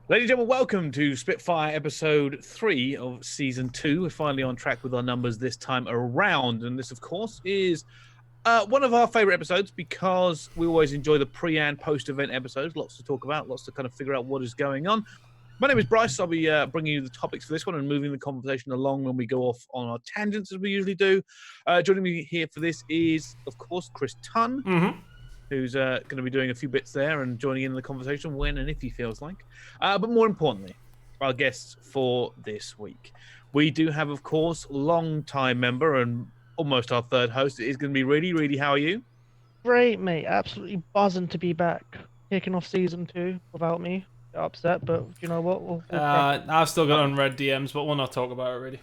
Ladies and gentlemen, welcome to Spitfire episode 3 of season 2. We're finally on track with our numbers this time around. And this, of course, is one of our favorite episodes because we always enjoy the pre and post event episodes. Lots to talk about, lots to kind of figure out what is going on. My name is Bryce. I'll be bringing you the topics for this one and moving the conversation along when we go off on our tangents as we usually do. Joining me here for this is, of course, Chris Tunn. Who's going to be doing a few bits there and joining in the conversation when and if he feels like. But more importantly, our guests for this week. We do have, of course, long-time member and almost our third host. It is going to be Reedy. Reedy, how are you? Great, mate. Absolutely buzzing to be back. Kicking off season 2 without me. Upset, but you know what? We'll I've still got unread DMs, but we'll not talk about it really.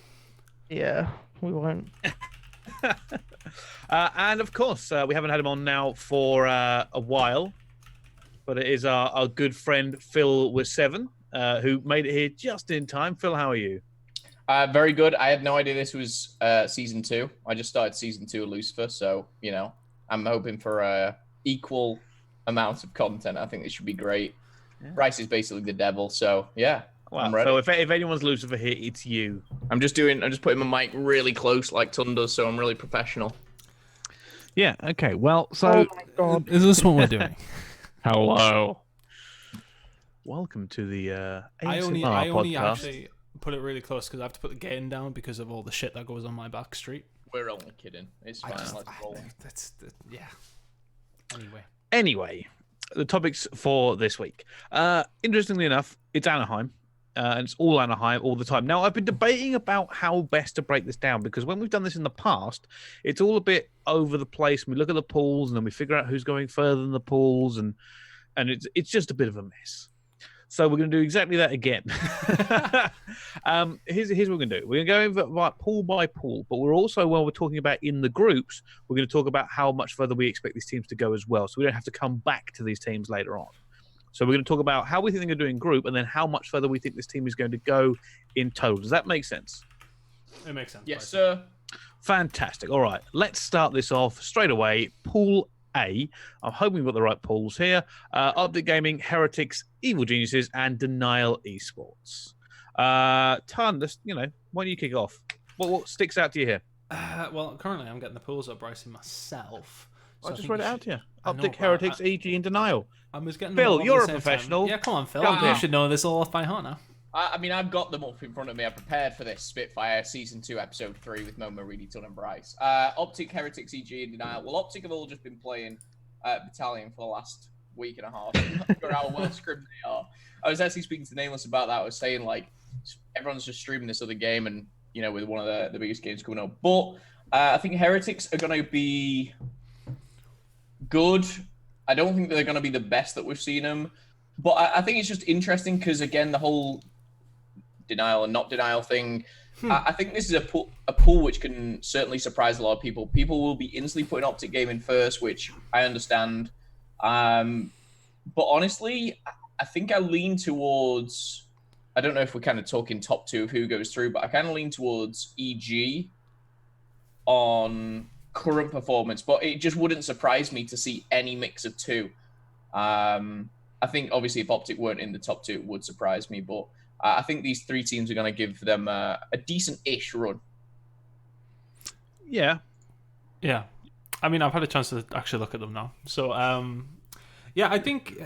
Yeah, we won't. And of course, we haven't had him on now for a while, but it is our good friend Phil with 7, who made it here just in time. Phil, how are you? Very good. I had no idea this was season 2. I just started season 2 of Lucifer, so I'm hoping for equal amount of content. I think this should be great. Yeah. Bryce is basically the devil, so yeah. Well, I'm ready. So if anyone's Lucifer here, it's you. I'm just putting my mic really close like Tunn does, so I'm really professional. Yeah, okay. Well, so is this what we're doing? Hello. Welcome to the I only podcast. actually put it really close because I have to put the gain down because of all the shit that goes on my back street. We're only kidding. It's fine. Let's roll. Yeah. Anyway, the topics for this week. Interestingly enough, it's Anaheim. And it's all Anaheim all the time. Now, I've been debating about how best to break this down because when we've done this in the past, it's all a bit over the place. We look at the pools and then we figure out who's going further than the pools, and it's just a bit of a mess. So we're going to do exactly that again. Here's what we're going to do. We're going to go over pool by pool, but we're also, while we're talking about in the groups, we're going to talk about how much further we expect these teams to go as well. So we don't have to come back to these teams later on. So we're going to talk about how we think they're going to do in group and then how much further we think this team is going to go in total. Does that make sense? It makes sense. Yes, sir. Fantastic. All right, let's start this off straight away. Pool A. I'm hoping we've got the right pools here. Optic Gaming, Heretics, Evil Geniuses, and Denial Esports. Tunn, why don't you kick off? What sticks out to you here? Well, currently I'm getting the pools up, Bryce, myself. So I just read it out to you. Optic, Heretics, EG, and Denial. I was getting Phil, you're a professional. Time. Yeah, come on, Phil. You should know this all off by heart now. I mean, I've got them up in front of me. I prepared for this Spitfire Season 2, Episode 3 with Momo and Reedy, Tunn and Brice. Optic, Heretics, EG, and Denial. Well, Optic have all just been playing Battalion for the last week and a half. I'm not sure how well scripted they are. I was actually speaking to Nameless about that. I was saying, everyone's just streaming this other game and, with one of the biggest games coming up. But I think Heretics are going to be good. I don't think they're going to be the best that we've seen them, but I think it's just interesting because, again, the whole denial and not denial thing, I think this is a pool which can certainly surprise a lot of people. People will be instantly putting Optic Gaming first, which I understand. But honestly, I think I lean towards, I don't know if we're kind of talking top 2 of who goes through, but I kind of lean towards EG on current performance, but it just wouldn't surprise me to see any mix of 2. I think obviously if Optic weren't in the top 2, it would surprise me, but I think these 3 teams are going to give them a decent-ish run. Yeah. I mean, I've had a chance to actually look at them now, so yeah, I think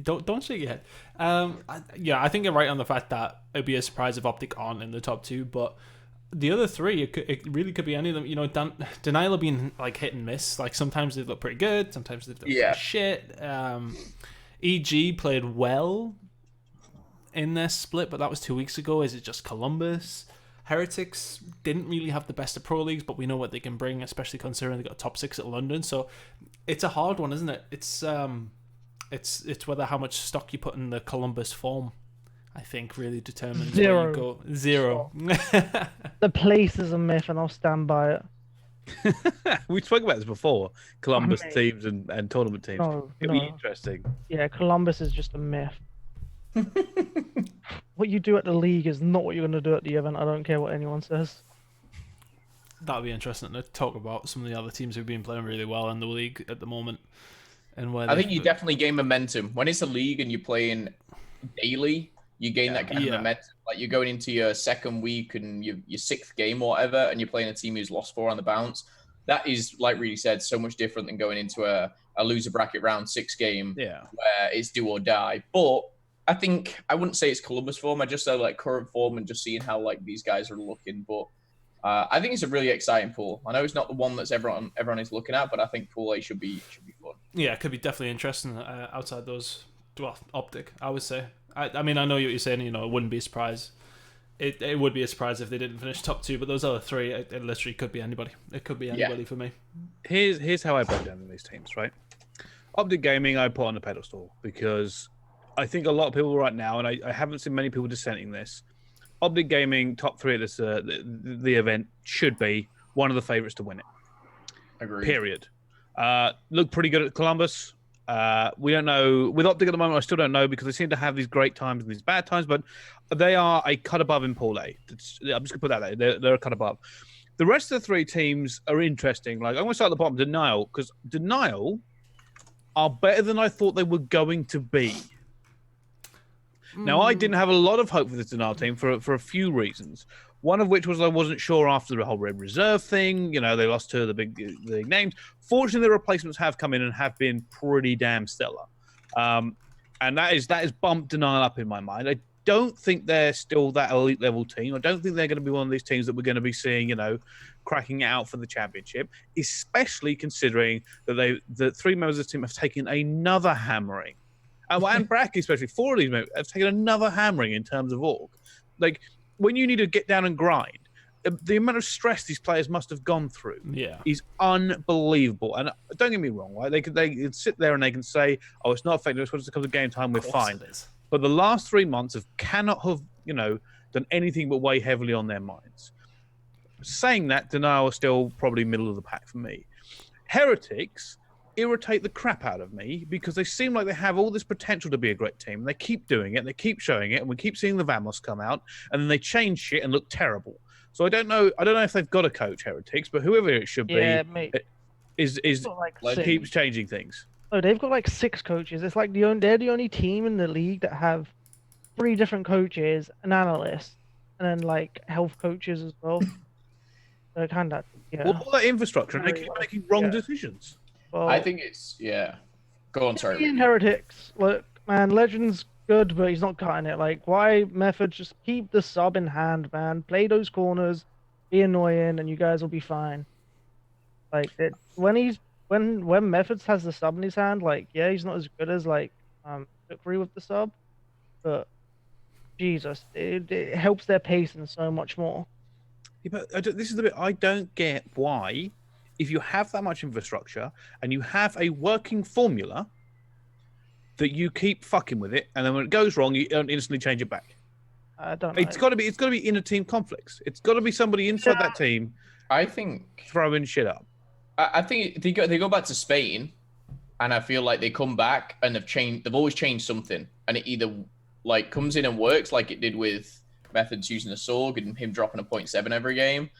don't shake your head. I think you're right on the fact that it'd be a surprise if Optic aren't in the top 2, but the other 3, it really could be any of them. Denial have been hit and miss. Sometimes they look pretty good, sometimes they look pretty shit. EG played well in their split, but that was 2 weeks ago. Is it just Columbus? Heretics didn't really have the best of pro leagues, but we know what they can bring, especially considering they got top 6 at London. So it's a hard one, isn't it? It's whether how much stock you put in the Columbus form, I think, really determines where you go. 0. The place is a myth, and I'll stand by it. We spoke about this before. Columbus teams and tournament teams. It'll be interesting. Yeah, Columbus is just a myth. What you do at the league is not what you're going to do at the event. I don't care what anyone says. That'll be interesting to talk about some of the other teams who've been playing really well in the league at the moment. And where I think you definitely gain momentum. When it's a league and you're playing daily. You gain that kind of momentum. Like you're going into your second week and your sixth game or whatever, and you're playing a team who's lost 4 on the bounce. That is, like Reedy said, so much different than going into a loser bracket round 6 game where it's do or die. But I think I wouldn't say it's Columbus form. I just say like current form and just seeing how like these guys are looking. But I think it's a really exciting pool. I know it's not the one that's everyone is looking at, but I think Pool A should be fun. Yeah, it could be definitely interesting outside those. Well, Optic, I would say. I mean, I know what you're saying. You know, it wouldn't be a surprise. It would be a surprise if they didn't finish top 2, but those other 3, it literally could be anybody. It could be anybody for me. Here's how I break down these teams, right? Optic Gaming, I put on the pedestal because I think a lot of people right now, and I haven't seen many people dissenting this. Optic Gaming top 3 at this the event should be one of the favorites to win it. Agreed. Period. Look pretty good at Columbus. We don't know with Optic at the moment. I still don't know because they seem to have these great times and these bad times, but they are a cut above in Pool A. I'm just gonna put that there. They're a cut above. The rest of the 3 teams are interesting. Like I'm gonna start at the bottom. Denial, because Denial are better than I thought they were going to be. Now, I didn't have a lot of hope for this Denial team for a few reasons. One of which was I wasn't sure after the whole Red Reserve thing. You know, they lost 2 of the big names. Fortunately, the replacements have come in and have been pretty damn stellar. And that is bumped Denial up in my mind. I don't think they're still that elite level team. I don't think they're going to be one of these teams that we're going to be seeing, you know, cracking it out for the championship, especially considering that the 3 members of the team have taken another hammering. And Brack, especially 4 of these members have taken another hammering in terms of org. Like, when you need to get down and grind, the amount of stress these players must have gone through is unbelievable. And don't get me wrong, right? They can sit there and they can say, "Oh, it's not affecting us. Once it comes to game time, we're fine." But the last 3 months cannot have, you know, done anything but weigh heavily on their minds. Saying that, Denial is still probably middle of the pack for me. Heretics irritate the crap out of me because they seem like they have all this potential to be a great team. They keep doing it, they keep showing it, and we keep seeing the Vamos come out, and then they change shit and look terrible. So I don't know if they've got a coach, Heretics, but whoever it should be is keeps changing things. Oh, they've got like 6 coaches. It's like they're the only team in the league that have 3 different coaches, an analyst, and then like health coaches as well. So kind of all that infrastructure, and they keep making wrong decisions. Well, I think it's Go on, sorry. Heretics, look, man, Legend's good, but he's not cutting it. Like, why Method? Just keep the sub in hand, man. Play those corners, be annoying, and you guys will be fine. Like when Methods has the sub in his hand, like he's not as good as like Victory with the sub, but Jesus, it helps their pacing so much more. Yeah, but this is the bit I don't get why. If you have that much infrastructure and you have a working formula, that you keep fucking with it, and then when it goes wrong, you don't instantly change it back. I don't know. It's got to be inner team conflicts. It's got to be somebody inside that team. I think throwing shit up. I think they go back to Spain, and I feel like they come back and they've always changed something, and it either like comes in and works like it did with Methods using a Sorg and him dropping a 0.7 every game.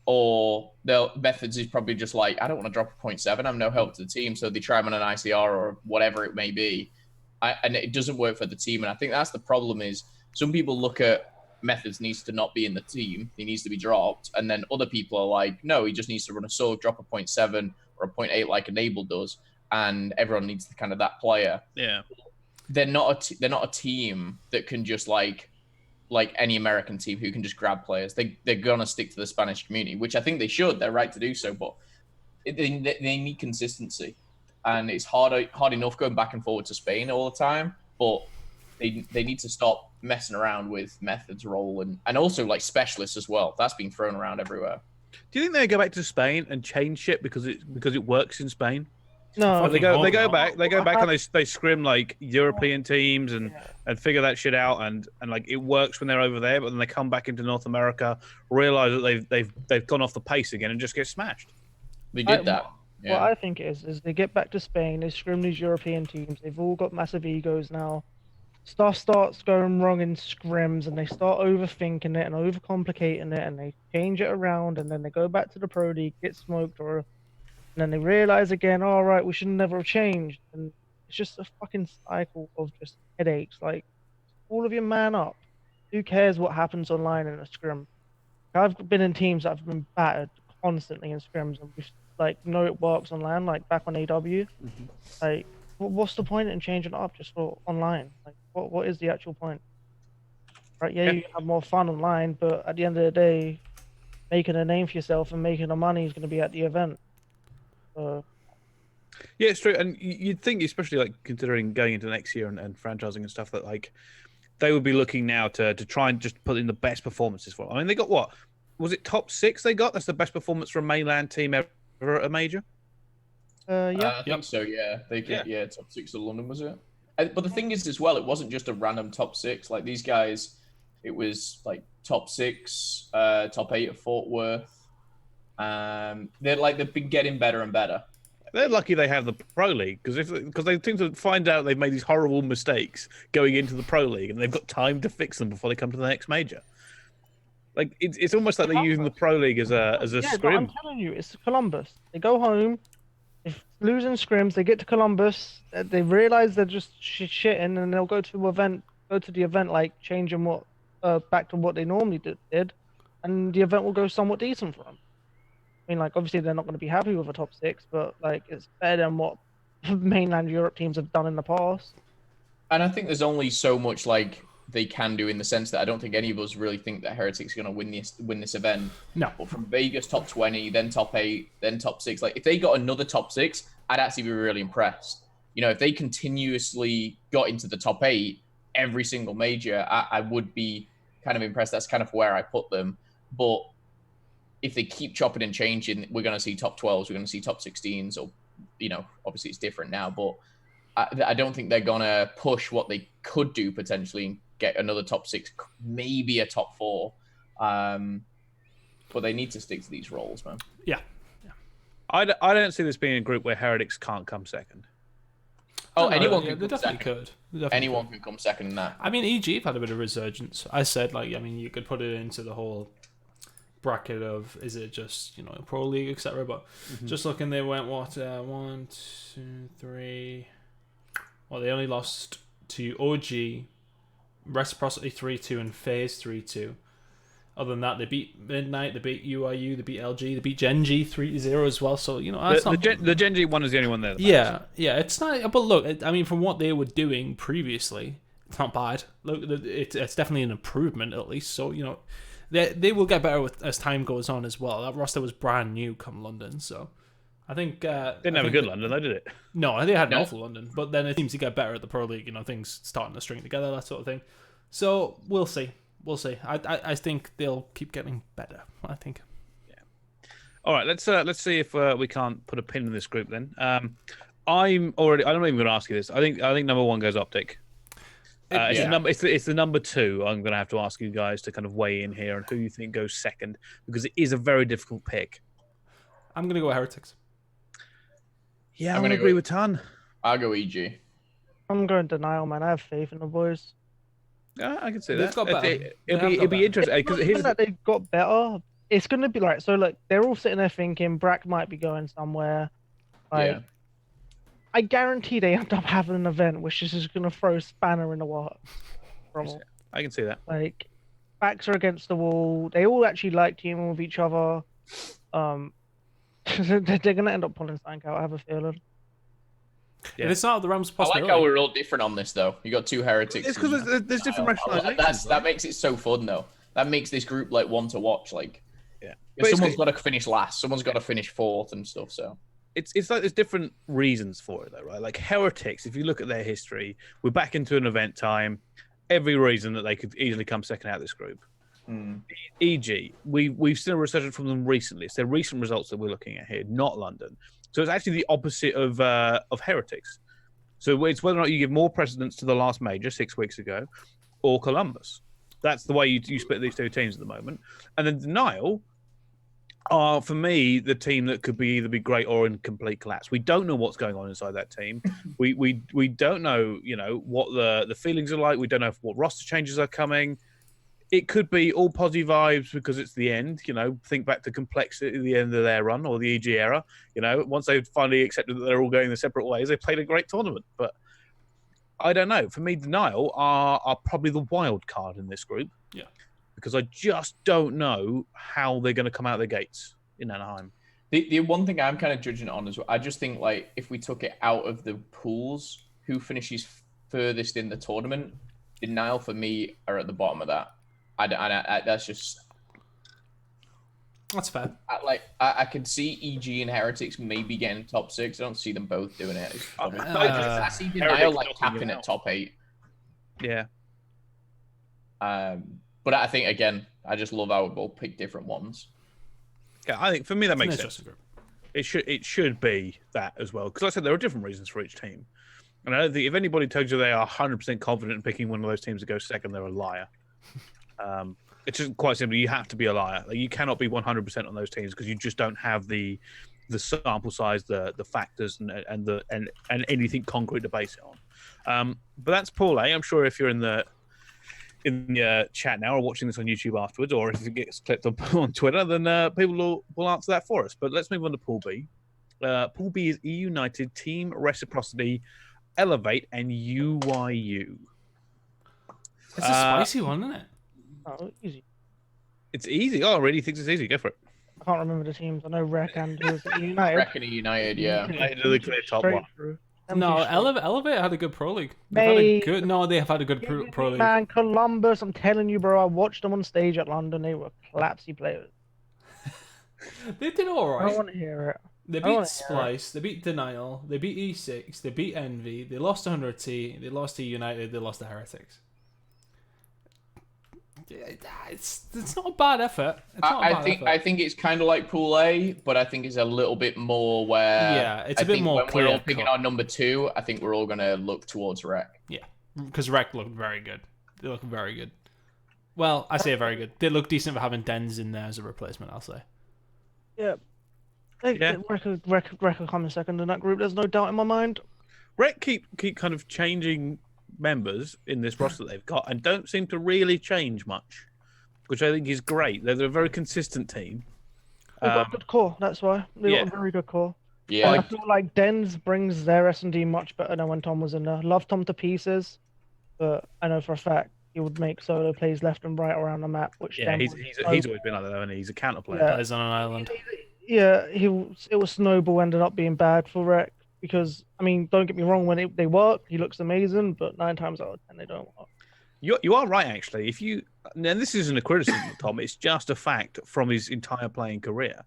Or the Methods is probably just like, I don't want to drop a 0.7. I'm no help to the team. So they try him on an ICR or whatever it may be. And it doesn't work for the team. And I think that's the problem is some people look at Methods needs to not be in the team. He needs to be dropped. And then other people are like, no, he just needs to run a Sorg, drop a 0.7 or a 0.8 like Enable does. And everyone needs the kind of that player. Yeah. They're not a team that can just like any American team who can just grab players. They're gonna stick to the Spanish community, which I think they should. They're right to do so, but they need consistency, and it's hard enough going back and forward to Spain all the time. But they need to stop messing around with Methods' role and also like specialists as well. That's being thrown around everywhere. Do you think they go back to Spain and change shit because it works in Spain? No, they go back and they scrim like European teams and figure that shit out and like it works when they're over there, but then they come back into North America, realize that they've gone off the pace again and just get smashed. They did that. Yeah. What I think is they get back to Spain, they scrim these European teams, they've all got massive egos now. Stuff starts going wrong in scrims and they start overthinking it and overcomplicating it and they change it around and then they go back to the Pro League, get smoked and then they realize again, all right, we should never have changed. And it's just a fucking cycle of just headaches. Like, all of you man up. Who cares what happens online in a scrim? I've been in teams that have been battered constantly in scrims, and we like know it works online. Like back on AW, like what's the point in changing it up just for online? Like what is the actual point? Right? Yeah, you have more fun online, but at the end of the day, making a name for yourself and making the money is going to be at the event. Yeah, it's true, and you'd think, especially like considering going into next year and franchising and stuff, that like they would be looking now to try and just put in the best performances for it. I mean, they got what? Was it top 6 they got? That's the best performance for a mainland team ever at a major? Yeah. I think so, yeah. They get, top 6 of London, was it? But the thing is, as well, it wasn't just a random top 6. Like, these guys, it was like top 6, top 8 of Fort Worth. They've been getting better and better. They're lucky they have the Pro League, because they seem to find out they've made these horrible mistakes going into the Pro League, and they've got time to fix them before they come to the next major. Like it's almost like they're using the Pro League as a scrim. I'm telling you, it's Columbus. They go home, if losing scrims, they get to Columbus, they realize they're just shitting, and they'll go to the event like changing what back to what they normally did, and the event will go somewhat decent for them. I mean, like, obviously they're not going to be happy with a top 6, but like it's better than what mainland Europe teams have done in the past. And I think there's only so much like they can do, in the sense that I don't think any of us really think that Heretics are going to win this event. No. But from Vegas top 20, then top 8, then top 6, like if they got another top 6, I'd actually be really impressed. You know, if they continuously got into the top 8 every single major, I would be kind of impressed. That's kind of where I put them. But if they keep chopping and changing, we're going to see top 12s, we're going to see top 16s, or, you know, obviously it's different now, but I don't think they're going to push what they could do potentially and get another top 6, maybe a top 4. But they need to stick to these roles, man. Yeah. I don't see this being a group where Heretics can't come second. Oh, anyone can come definitely second. could. Anyone can come second in that. I mean, EG have had a bit of resurgence. I said, like, I mean, you could put it into the whole bracket of, is it just, you know, Pro League, etc. But just looking, they went 1, 2, 3. Well, they only lost to OG, Reciprocity 3-2, and Phase 3-2. Other than that, they beat Midnight, they beat UIU, they beat LG, they beat Genji 3-0 as well. So, you know, that's the Genji one is the only one there. Yeah, it's not. But look, I mean, from what they were doing previously, it's not bad. Look, it's definitely an improvement at least. So, you know, they will get better as time goes on as well. That roster was brand new come London, so I think didn't have a good London, though, did it? No, they had an awful London, but then it seems to get better at the Pro League. You know, things starting to string together, that sort of thing. So we'll see. I think they'll keep getting better. I think. Yeah. All right. Let's see if we can't put a pin in this group then. I'm not even going to ask you this. I think number 1 goes Optic. It's the number 2. I'm going to have to ask you guys to kind of weigh in here on who you think goes second, because it is a very difficult pick. I'm going to go Heretics. Yeah, I'm going to agree with Tunn. I'll go EG. I'm going Denial, man. I have faith in the boys. Yeah, I can see They've that. got better. It'd be interesting because that they've got better. It's going to be like, so like they're all sitting there thinking Brack might be going somewhere. Like, I guarantee they end up having an event which is just going to throw a spanner in the works. I can see that. Like, backs are against the wall. They all actually like teaming with each other. They're going to end up pulling something out, I have a feeling. Yeah. If it's not the Rams' I possibility. like how we're all different on this, though. You got 2 Heretics. It's because there's different rationalizations. That makes it so fun, though. That makes this group like one to watch. Like, yeah, someone's got to finish last, someone's got to finish 4th and stuff. So it's like there's different reasons for it, though, right? Like Heretics, if you look at their history, we're back into an event time. Every reason that they could easily come second out of this group. EG, we've seen a resurgence from them recently. It's their recent results that we're looking at here, not London. So it's actually the opposite of Heretics. So it's whether or not you give more precedence to the last major 6 weeks ago or Columbus. That's the way you split these 2 teams at the moment. And then Denial are, for me, the team that could either be great or in complete collapse. We don't know what's going on inside that team. we don't know, you know, what the feelings are like. We don't know what roster changes are coming. It could be all positive vibes because it's the end. You know, think back to Complexity at the end of their run, or the EG era. You know, once they finally accepted that they're all going their separate ways, they played a great tournament. But I don't know. For me, Denial are probably the wild card in this group. Yeah. Because I just don't know how they're going to come out of the gates in Anaheim. The one thing I'm kind of judging it on is I just think like if we took it out of the pools, who finishes furthest in the tournament? Denial for me are at the bottom of that. That's just. That's fair. I can see EG and Heretics maybe getting top 6. I don't see them both doing it. I see Denial like tapping at top 8. Yeah. But I think again, I just love how we both pick different ones. Yeah, I think for me that makes It's sense. It should be that as well, because like I said there are different reasons for each team, and I don't think if anybody tells you they are 100% confident in picking one of those teams to go second, they're a liar. It's just quite simply you have to be a liar. Like, you cannot be 100% on those teams because you just don't have the sample size, the factors, and anything concrete to base it on. But that's Pool A. I'm sure if you're in the chat now or watching this on YouTube afterwards, or if it gets clipped on Twitter, then people will answer that for us. But let's move on to Pool B. Pool B is E United, Team Reciprocity, Elevate, and UYU. It's a spicy one, isn't it? Oh, easy. It's easy. Oh, Reedy thinks it's easy. Go for it. I can't remember the teams. I know Rec and who was it, United. Rec and United, yeah. United are the clear top Straight one. through. No, Elevate had a good pro league. They have had a good pro league. Man, Columbus, I'm telling you, bro. I watched them on stage at London. They were classy players. They did all I right. don't want to hear it. They beat Splice, they beat Denial, they beat E6, they beat Envy, they lost to 100T, they lost to United, they lost to Heretics. It's not a bad effort. I think it's kind of like Pool A, but I think it's a little bit more where it's a bit more when we're all picking our number 2, I think we're all gonna look towards Rec. Yeah, because Rec looked very good. They look very good. Well, I say very good. They look decent for having Dens in there as a replacement, I'll say. Yeah. Rec coming second in that group. There's no doubt in my mind. Rec keep kind of changing members in this roster that they've got and don't seem to really change much, which I think is great. They're a very consistent team. They've got a good core, that's why. They've got a very good core. Yeah. I feel like Dens brings their S&D much better than when Tom was in there. Love Tom to pieces, but I know for a fact he would make solo plays left and right around the map. Which he's always been like that, and he's a counter player. Yeah. Plays on an island. Yeah, it was Snowball ended up being bad for Rec because, I mean, don't get me wrong, when they work, he looks amazing, but 9 times out of 10 they don't work. You are right, actually. And this isn't a criticism of Tom, it's just a fact from his entire playing career.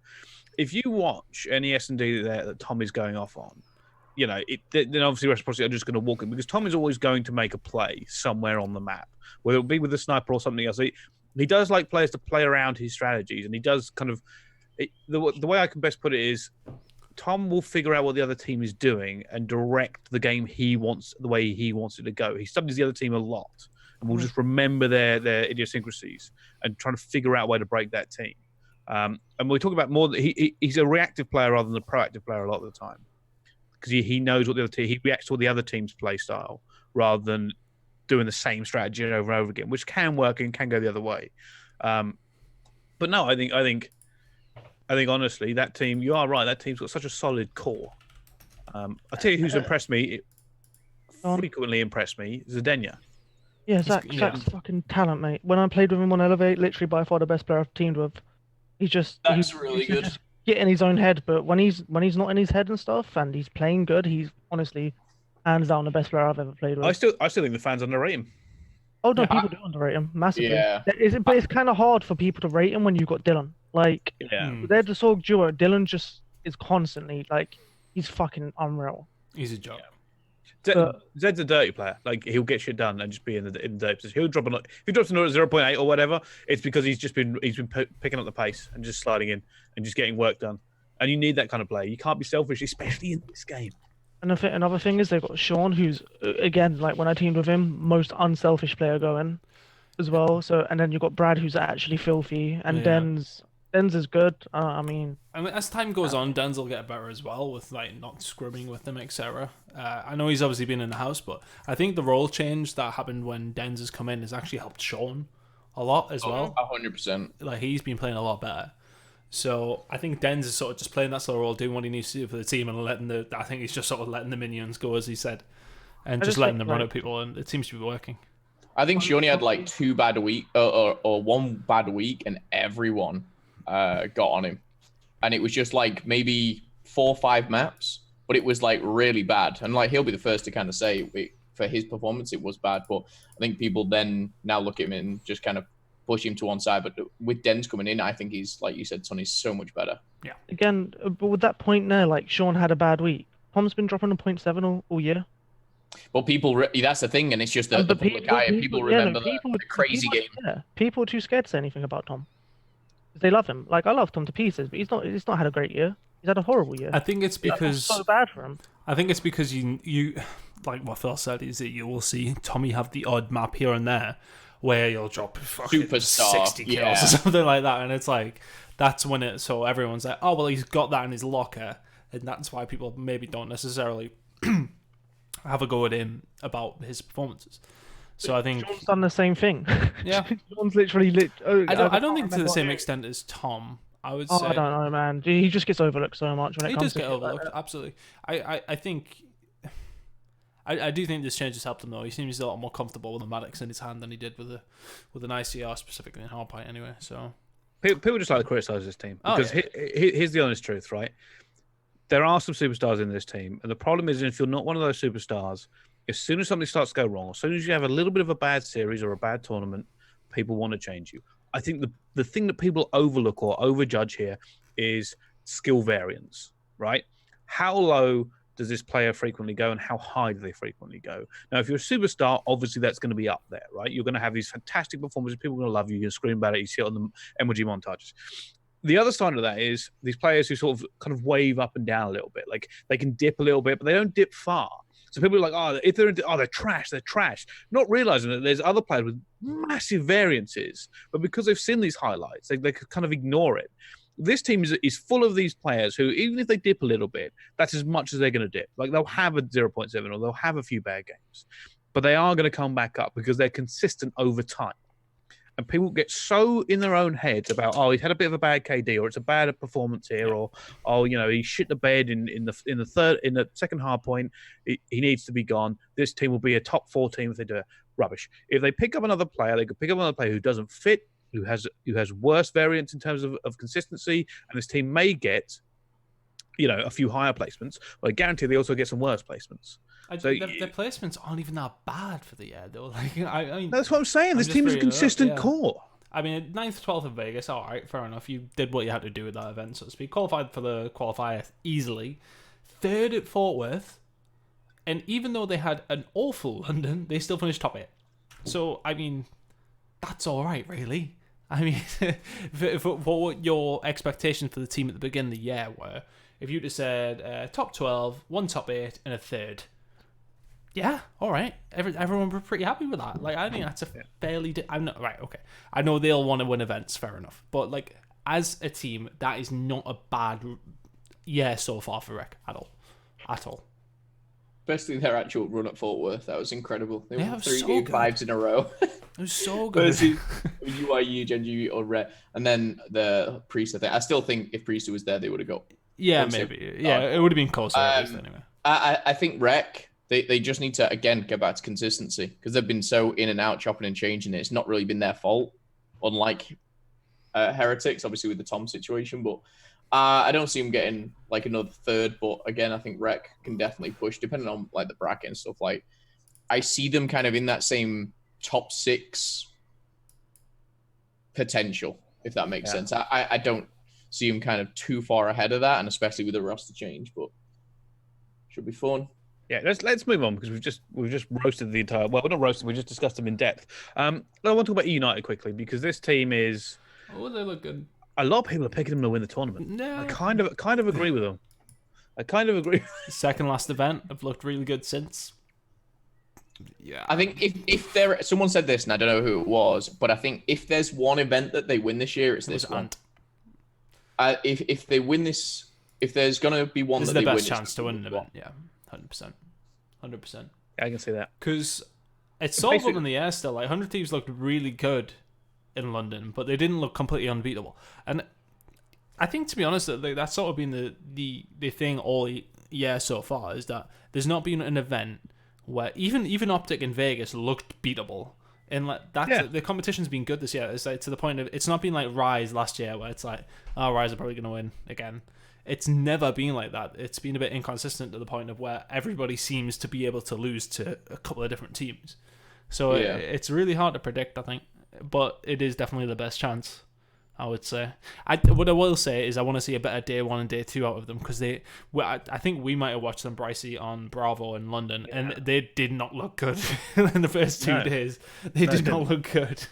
If you watch any S&D that Tom is going off on, then obviously Reciprocity are just going to walk in because Tom is always going to make a play somewhere on the map, whether it be with a sniper or something else. He does like players to play around his strategies, and he does kind of the way I can best put it is Tom will figure out what the other team is doing and direct the game the way he wants it to go. He studies the other team a lot and will just remember their idiosyncrasies and trying to figure out a way to break that team. And we talk about more that he's a reactive player rather than a proactive player a lot of the time because he knows what the other team, he reacts to what the other team's play style rather than doing the same strategy over and over again, which can work and can go the other way. But no, I think honestly that team, you are right. That team's got such a solid core. I'll tell you who's impressed me. Frequently impressed me, Zdenya. Yeah, Zach's fucking talent, mate. When I played with him on Elevate, literally by far the best player I've teamed with. He's really good. Just get in his own head, but when he's not in his head and stuff, and he's playing good, he's honestly hands down the best player I've ever played with. I still think the fans underrate him. Oh no, people do underrate him massively. Yeah. But it's kind of hard for people to rate him when you've got Dylan. Like, they're the Sorg duo. Dylan just is constantly like, he's fucking unreal. He's a joke. Zed's a dirty player. Like, he'll get shit done and just be in the dirty position. He'll drop if he drops a 0.8 or whatever, it's because he's been picking up the pace and just sliding in and just getting work done. And you need that kind of player. You can't be selfish, especially in this game. And another thing is they've got Sean, who's again, like when I teamed with him, most unselfish player going as well. So, and then you've got Brad, who's actually filthy, and Dens is good. I mean, as time goes on, Dens will get better as well with like not scrubbing with them, etc. I know he's obviously been in the house, but I think the role change that happened when Dens has come in has actually helped Sean a lot as well. 100%. Like, he's been playing a lot better. So I think Dens is sort of just playing that sort of role, doing what he needs to do for the team, and I think he's just sort of letting the minions go, as he said. and I just just letting think, them run like- at people, and it seems to be working. I think she only had like 2 bad week or 1 bad week, and everyone got on him, and it was just like maybe 4 or 5 maps, but it was like really bad. And like he'll be the first to kind of say for his performance it was bad, but I think people then now look at him and just kind of push him to one side. But with Dens coming in, I think he's, like you said, Sonny's so much better. Again, but with that point there, like Sean had a bad week. Tom's been dropping a 0.7 all year. But that's the thing, and it's just the But public eye, and people remember the crazy game. Yeah, people are too scared to say anything about Tom. They love him. Like I love Tom to pieces, but he's not had a great year. He's had a horrible year. I think it's because so bad for him. I think it's because you like what Phil said, is that you will see Tommy have the odd map here and there where you'll drop fucking Superstar, 60 kills yeah. or something like that, and it's like that's when it. So everyone's like, oh well, he's got that in his locker, and that's why people maybe don't necessarily have a go at him about his performances. So I think Sean's done the same thing. Yeah. Sean's literally I don't think to the same extent as Tom. I would say I don't know, man. He just gets overlooked so much when it he comes does to get shit like overlooked. that. Absolutely. I think. I do think this change has helped him though. He seems a lot more comfortable with the Maddox in his hand than he did with an ICR, specifically in Hardpoint anyway. So People just like to criticize this team because here's the honest truth, right? There are some superstars in this team, and the problem is if you're not one of those superstars, as soon as something starts to go wrong, as soon as you have a little bit of a bad series or a bad tournament, people want to change you. I think the thing that people overlook or overjudge here is skill variance, right? How low does this player frequently go and how high do they frequently go? Now, if you're a superstar, obviously that's going to be up there, right? You're going to have these fantastic performances. People are going to love you. You're going to scream about it. You see it on the MLG montages. The other side of that is these players who sort of kind of wave up and down a little bit. Like they can dip a little bit, but they don't dip far. So people are like, if they're they're trash. Not realizing that there's other players with massive variances, but because they've seen these highlights, they kind of ignore it. This team is full of these players who, even if they dip a little bit, that's as much as they're going to dip. Like they'll have a 0.7 or they'll have a few bad games, but they are going to come back up because they're consistent over time. And people get so in their own heads about, he's had a bit of a bad KD, or it's a bad performance here, or he shit the bed in the second hard point. He needs to be gone. This team will be a top 4 team if they do it. Rubbish. If they pick up another player, they could pick up another player who doesn't fit, who has worse variance in terms of consistency, and this team may get, a few higher placements. But I guarantee they also get some worse placements. Their placements aren't even that bad for the year, though. Like, I mean, that's what I'm saying. This team is a consistent core. I mean, 9th, 12th in Vegas, all right, fair enough. You did what you had to do with that event, so to speak. Qualified for the qualifier easily. 3rd at Fort Worth. And even though they had an awful London, they still finished top 8. So, I mean, that's all right, really. I mean, for what your expectations for the team at the beginning of the year were, if you'd have said top 12, 1 top 8, and a 3rd, yeah, all right. Everyone were pretty happy with that. Like, I think that's a fairly... I'm not right. Okay, I know they'll want to win events, fair enough. But like, as a team, that is not a bad year so far for Rec at all. Especially their actual run at Fort Worth, that was incredible. They won 3 so game good. 5s in a row. It was so good. UIU, Genji, or Red, and then the Priest. I still think if Priest was there, they would have got. Yeah, maybe. Yeah, it would have been closer at least anyway. I think Rec. They just need to, again, go back to consistency because they've been so in and out, chopping and changing it. It's not really been their fault, unlike Heretics, obviously, with the Tom situation. But I don't see them getting like another 3rd. But again, I think Rec can definitely push, depending on like the bracket and stuff. Like, I see them kind of in that same top 6 potential, if that makes sense. I don't see them kind of too far ahead of that, and especially with the roster change. But should be fun. Yeah, let's move on because we've just roasted the entire. Well, we're not roasted. We just discussed them in depth. I want to talk about United quickly because this team is. Oh, they look good. A lot of people are picking them to win the tournament. No, I kind of agree with them. I kind of agree. Second last event, have looked really good since. Yeah, I think if there, someone said this, and I don't know who it was, but I think if there's one event that they win this year, it's this one. If they win this, if there's gonna be one, this that is the they best win, chance to win an event. Yeah, 100%. Yeah, I can see that because it's so up in the air still. Like 100 Thieves looked really good in London, but they didn't look completely unbeatable. And I think, to be honest, that's sort of been the thing all year so far is that there's not been an event where even Optic in Vegas looked beatable. And like the competition's been good this year. It's like to the point of it's not been like Rise last year where it's like, oh, Rise are probably going to win again. It's never been like that. It's been a bit inconsistent to the point of where everybody seems to be able to lose to a couple of different teams. So it's really hard to predict, I think. But it is definitely the best chance, I would say. What I will say is I want to see a better day 1 and day 2 out of them because I think we might have watched them Bricey on Bravo in London and they did not look good in the first 2 days. They did not look good.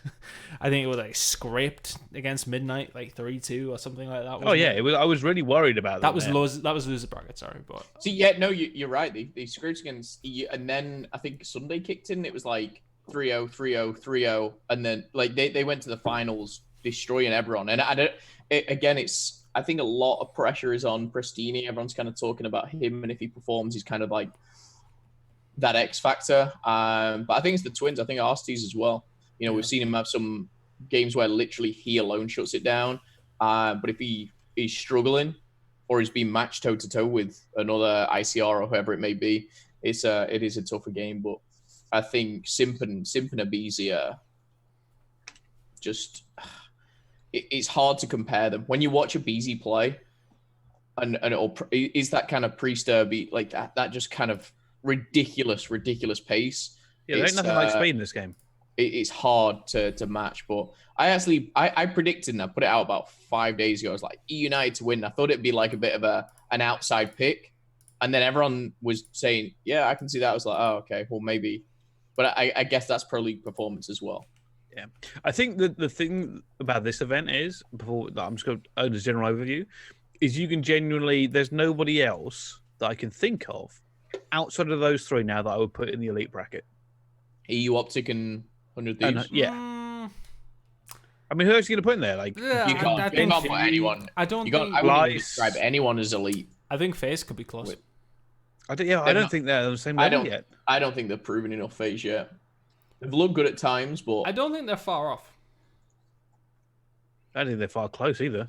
I think it was like scraped against Midnight, like 3-2 or something like that. It was. I was really worried about that. That was loser bracket, sorry, but see, you're right. They scraped against EU, and then I think Sunday kicked in. It was like 3-0, 3-0, 3-0, and then like they went to the finals, destroying everyone. And I think a lot of pressure is on Prestini. Everyone's kind of talking about him, and if he performs, he's kind of like that X factor. But I think it's the Twins. I think Arstees as well. You know, we've seen him have some games where literally he alone shuts it down. But if he's struggling or he's being matched toe to toe with another ICR or whoever it may be, it is a tougher game. But I think Simp and Abizi just it's hard to compare them. When you watch Abizi play, and is that kind of pre-Sturby like that just kind of ridiculous pace. Yeah, there ain't nothing like speed in this game. It's hard to match, but I predicted and I put it out about 5 days ago. I was like, E United to win. I thought it'd be like a bit of an outside pick, and then everyone was saying, "Yeah, I can see that." I was like, "Oh, okay, well maybe," but I guess that's pro league performance as well. Yeah, I think the thing about this event is, before I'm just going to own this general overview, is you can genuinely, there's nobody else that I can think of outside of those 3 now that I would put in the elite bracket. EU Optic and 100 Thieves. I mean, who else are you going to put in there? Like, you can't put anyone. I wouldn't describe anyone as elite. I think FaZe could be close. I don't think they're on the same level yet. I don't think they're proven enough FaZe yet. They've looked good at times, but I don't think they're far off. I don't think they're far close either.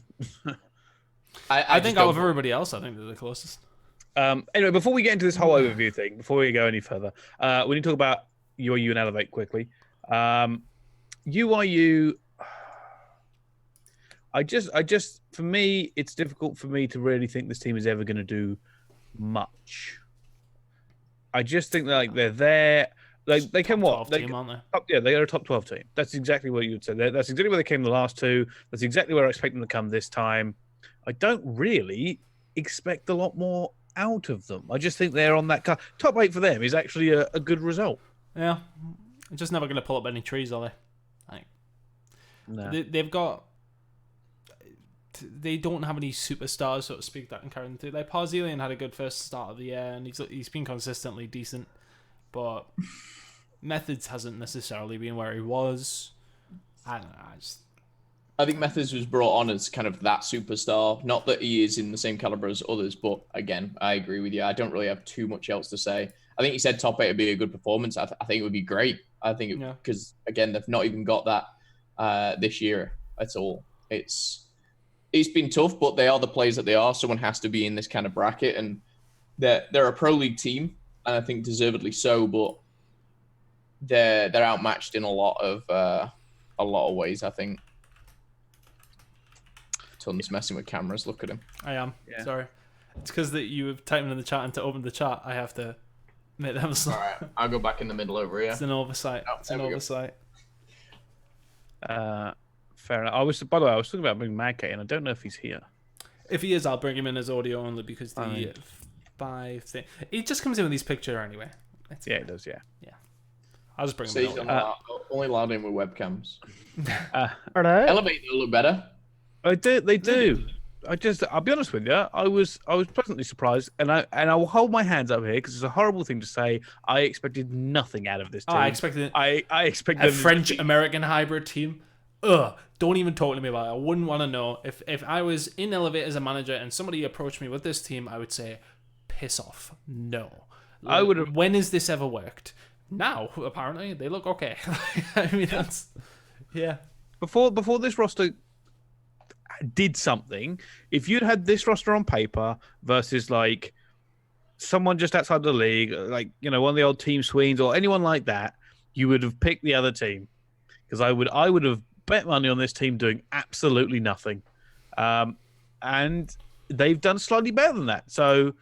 I think out of everybody else, I think they're the closest. Anyway, before we get into this whole overview thing, before we go any further, we need to talk about UIU and Elevate quickly. UIU, I just, for me, it's difficult for me to really think this team is ever going to do much. I just think that, like, they're there. Like, they can what? Team, aren't they? They are a top 12 team. That's exactly what you would say. That's exactly where they came the last 2. That's exactly where I expect them to come this time. I don't really expect a lot more out of them. I just think they're on that car. Top 8 for them is actually a good result. Yeah. They're just never going to pull up any trees, are they? No. They don't have any superstars, so to speak, that can carry them through. Like, Parzilian had a good first start of the year, and he's been consistently decent. But Methods hasn't necessarily been where he was. I don't know. I think Methods was brought on as kind of that superstar. Not that he is in the same caliber as others, but again, I agree with you. I don't really have too much else to say. I think you said top 8 would be a good performance. I think it would be great. I think because again, they've not even got that this year at all. It's been tough, but they are the players that they are. Someone has to be in this kind of bracket, and they're a pro league team, and I think deservedly so. But they're outmatched in a lot of ways. I think. Tunn's messing with cameras. Look at him. I am. Yeah. Sorry. It's because that you have typed in the chat, and to open the chat, I have to make them slow. All right, I'll go back in the middle over here. It's an oversight. It's an oversight. Fair enough. By the way, I was talking about bringing Madcat in. I don't know if he's here. If he is, I'll bring him in as audio only because the 5 thing. He just comes in with his picture anyway. It does. Yeah. I'll just bring him in. Only allowed in with webcams. Are they? Elevate will look better. They do. I'll be honest with you. I was pleasantly surprised, and I will hold my hands up here because it's a horrible thing to say. I expected nothing out of this team. I expected a French-American hybrid team. Ugh! Don't even talk to me about it. I wouldn't want to know. If I was in Elevate as a manager and somebody approached me with this team, I would say, piss off. No. I would have. When has this ever worked? Now, apparently, they look okay. I mean, that's Before this roster did something, if you'd had this roster on paper versus like someone just outside the league, like one of the old Team Sweens or anyone like that, you would have picked the other team, because I would have bet money on this team doing absolutely nothing, and they've done slightly better than that. So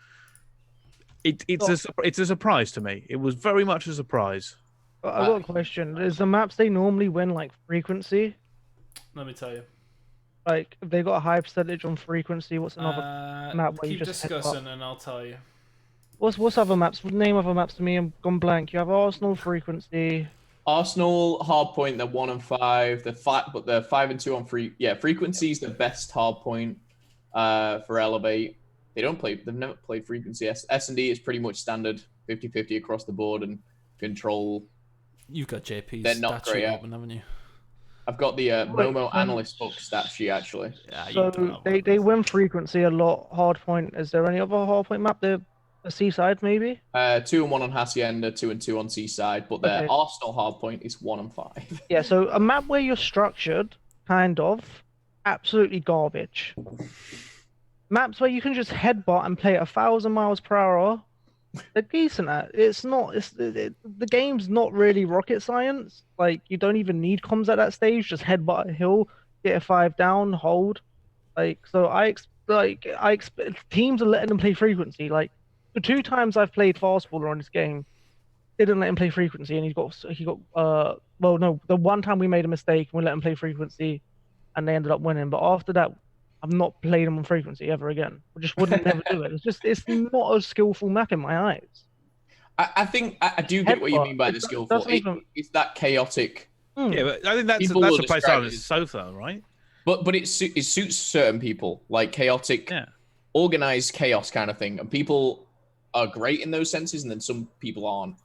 it's a surprise to me. It was very much a surprise. I got a question. Is the maps they normally win like frequency? Let me tell you. Like if they got a high percentage on frequency, what's another map where you keep just discussing and I'll tell you. What's other maps? Name other maps to me. I'm gone blank. You have Arsenal frequency. Arsenal hardpoint, they're 1 and 5. But they're 5 and 2 on free. Yeah, frequency's the best hardpoint for Elevate. They've never played frequency. S&D is pretty much standard 50-50 across the board, and control. You've got JP's They're not stat great, sheet yeah. open, haven't you? I've got the Momo analyst book stat sheet actually. Yeah, you So don't know. they win frequency a lot. Hardpoint. Is there any other hardpoint map? The Seaside maybe. 2 and 1 on Hacienda, 2 and 2 on Seaside, but their Okay. Arsenal hardpoint is 1 and 5. Yeah. So a map where you're structured, kind of, absolutely garbage. Maps where you can just headbutt and play at 1,000 miles per hour, they're decent at. It's not. The game's not really rocket science. Like you don't even need comms at that stage. Just headbutt a hill, get a 5 down, hold. Like so, I expect teams are letting them play frequency. Like the 2 times I've played fastballer on this game, didn't let him play frequency, and he got well no, the one time we made a mistake and we let him play frequency, and they ended up winning. But after that, I've not played him on frequency ever again. We just wouldn't never do it. It's not a skillful map in my eyes. I think I do get what you mean by It the skillful. doesn't even- It's that chaotic. Yeah, but I think that's People will a place describe on it its as- sofa, right? But it suits certain people, like chaotic, Yeah. organized chaos kind of thing, and people are great in those senses, and then some people aren't.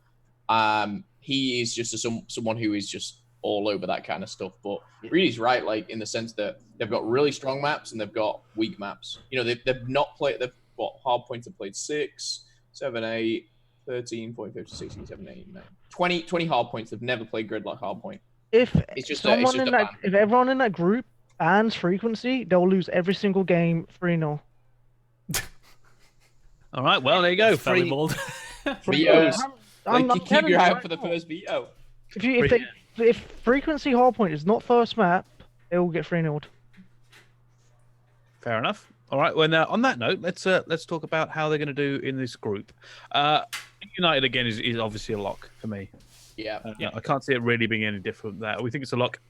He is just someone who is just all over that kind of stuff. But Reedy's right, like in the sense that they've got really strong maps and they've got weak maps. They've not played. They've got hard points. Have played 6, 7, 8, 13, 14, 15, 16, 17, 18, 19, 20 hard points. They've never played gridlock hard point. If It's just someone a in ban. if everyone in that group bans frequency, they'll lose every single game 3-0. All right, well there you go. Free. Volleyball. Vetoes. I'm Keep telling your you eye out right for the now. first veto. If frequency hardpoint is not first map, they will get 3-0'd. Fair enough. All right. Well, on that note, let's talk about how they're going to do in this group. United again is obviously a lock for me. Yeah. I can't see it really being any different there. We think it's a lock.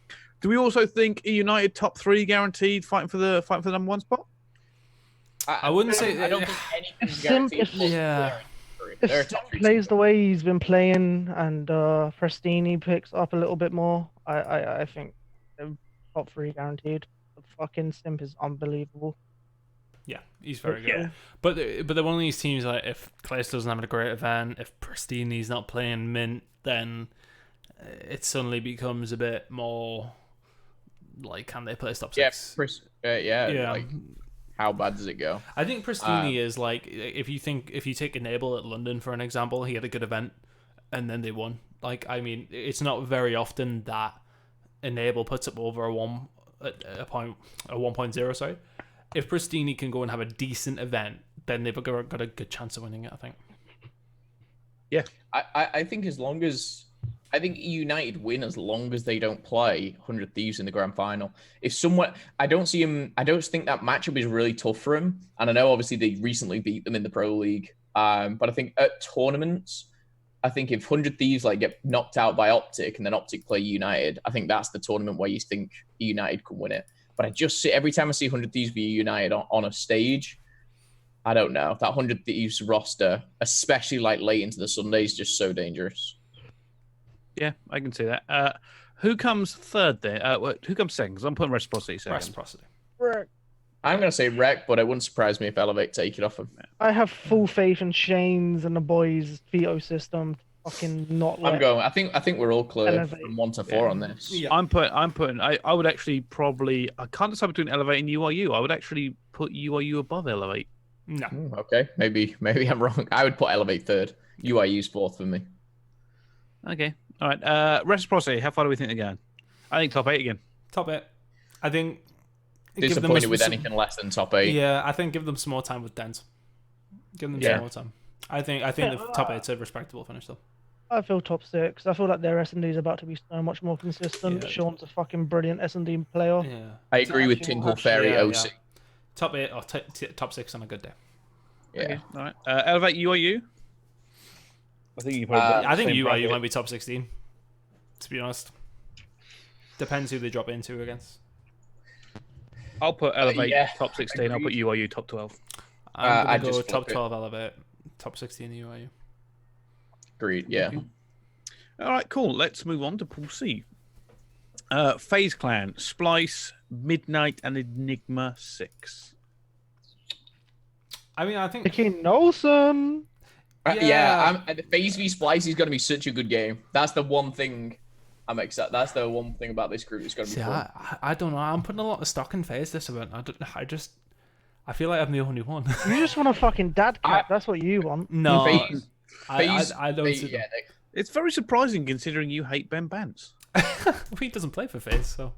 Do we also think a United top 3 guaranteed fighting for the number 1 spot? I wouldn't say- I don't think anything's Sim- guaranteed. if- Yeah. If They're a Sim top 3 plays the way he's been playing and Prestini picks up a little bit more, I think they're top 3 guaranteed. The fucking Simp is unbelievable. Yeah, he's very good. Yeah. But they're one of these teams like if Claes doesn't have a great event, if Prestini's not playing mint, then it suddenly becomes a bit more like, can they play top 6? Yeah. Like, how bad does it go? I think Prestini is like, if you take Enable at London for an example, he had a good event and then they won. Like, I mean, it's not very often that Enable puts up over a 1.0, sorry. If Prestini can go and have a decent event, then they've got a good chance of winning it, I think. Yeah. I think I think United win as long as they don't play 100 Thieves in the grand final. If someone, I don't think that matchup is really tough for him. And I know obviously they recently beat them in the Pro League. But I think at tournaments, I think if 100 Thieves like get knocked out by Optic and then Optic play United, I think that's the tournament where you think United can win it. But I just see every time I see 100 Thieves be United on a stage, I don't know. That 100 Thieves roster, especially like late into the Sunday, is just so dangerous. Yeah, I can see that. Who comes third there? Who comes second? Because I'm putting Reciprocity second. Reciprocity. I'm going to say Rec, but it wouldn't surprise me if Elevate take it off him. I have full faith in Shane's and the boys' veto system. To fucking not let. I'm going. I think we're all clear Elevate. from 1 to 4 on this. Yeah. I'm putting. I would actually probably. I can't decide between Elevate and UIU. I would actually put UIU above Elevate. No. Okay, maybe I'm wrong. I would put Elevate third. UIU's fourth for me. Okay. All right. Reciprocity. How far do we think they're going? I think top 8 again. Top 8. I think. give them Disappointed with some- anything less than top 8. Yeah, I think give them some more time with Dent. Give them some more time. I think the top 8's a respectable finish though. I feel top 6. I feel like their S&D is about to be so much more consistent. Yeah. Sean's a fucking brilliant S&D player. Yeah, I agree with Tinkle Fairy OC. Top 8 or top 6 on a good day. Yeah. Okay, all right. Elevate UIU. I think you probably. I think UIU might be top 16. To be honest, depends who they drop into against. I'll put Elevate yeah, top 16. I'll put UIU top 12. I'm I gonna go just top flip it. 12 Elevate, top 16 UIU. Agreed. Yeah. All right, cool. Let's move on to Pool C. FaZe Clan, Splice, Midnight, and Enigma 6. I mean, I think Nicky Nelson. Yeah. FaZe v Splice is going to be such a good game. That's the one thing I'm excited. That's the one thing about this group that's going to be fun. I don't know. I'm putting a lot of stock in FaZe this event. I feel like I'm the only one. You just want a fucking dad cap. That's what you want. No, FaZe, I don't see them. It's very surprising considering you hate Ben Bance. He doesn't play for FaZe, so.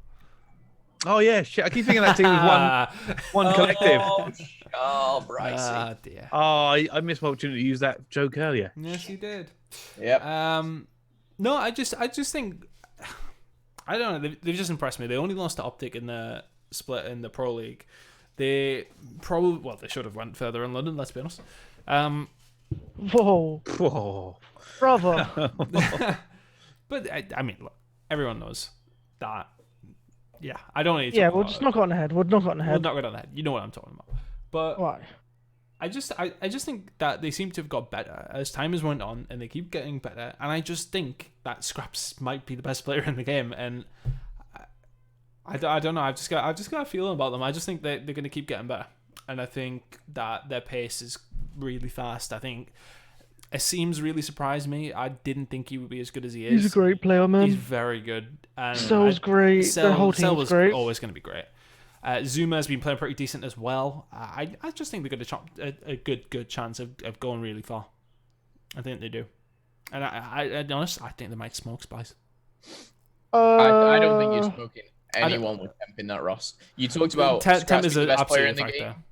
Oh yeah, shit! I keep thinking that team was one collective. Oh, Bryce. Ah, dear. Oh, I missed my opportunity to use that joke earlier. Yes, you did. Yep. No, I just think I don't know. They've just impressed me. They only lost to Optic in the split in the Pro League. They probably they should have went further in London. Let's be honest. Whoa, Whoa. brother. But I mean, look, everyone knows that. Yeah, I don't need to. Yeah, we'll just knock it on the head. We'll knock it on the We'll head. knock it on the head. You know what I'm talking about. But Why? I just think that they seem to have got better as time has went on, and they keep getting better. And I just think that Scraps might be the best player in the game, and I don't know. I've just got a feeling about them. I just think they're going to keep getting better, and I think that their pace is really fast. I think Asim's really surprised me. I didn't think he would be as good as he is. He's a great player, man. He's very good. And Cell's great. The whole Cell team's was great. always going to be great. Zuma has been playing pretty decent as well. I just think they've got a good chance of going really far. I think they do. And I honest, I think they might smoke Spice. I don't think you're smoking anyone with Temp in that Ross. You talked about Temp is the an best player in absolute the game. factor.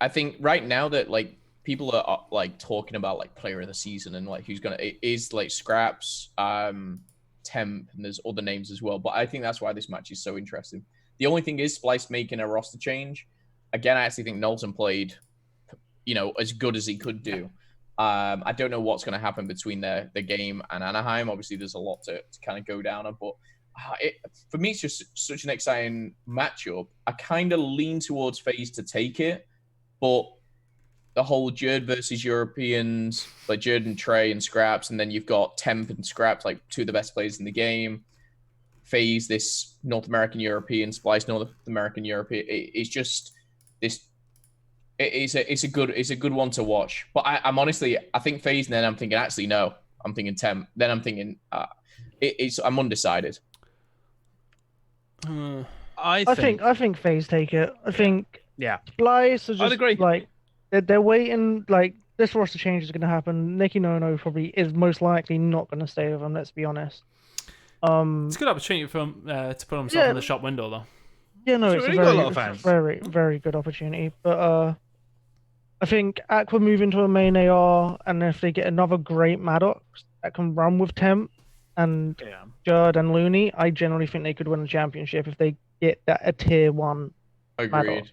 I think right now that like people are like talking about like player of the season and like who's it is like Scraps, Temp, and there's other names as well. But I think that's why this match is so interesting. The only thing is Splice making a roster change. Again, I actually think Knowlton played, as good as he could do. I don't know what's going to happen between the game and Anaheim. Obviously, there's a lot to kind of go down on, but for me, it's just such an exciting matchup. I kind of lean towards FaZe to take it, but the whole Jerd versus Europeans, like Jerd and Trey and Scraps, and then you've got Temp and Scraps, like two of the best players in the game. FaZe, this North American European, Splice North American European. It's just this. It's a good one to watch. But I'm honestly, I think FaZe, and then I'm thinking actually no, I'm thinking Temp. Then I'm thinking I'm undecided. I think FaZe take it. I think Splice is just I'd agree. like they're waiting. Like this roster change is going to happen. Nicky No probably is most likely not going to stay with them. Let's be honest. It's a good opportunity for him to put himself in the shop window, though. Yeah, no, He's it's really a got a lot of very, fans. very, very good opportunity. But I think Aqua move into a main AR, and if they get another great Maddox that can run with Temp and Jerd and Looney, I generally think they could win the championship if they get a tier 1 Agreed. Maddox.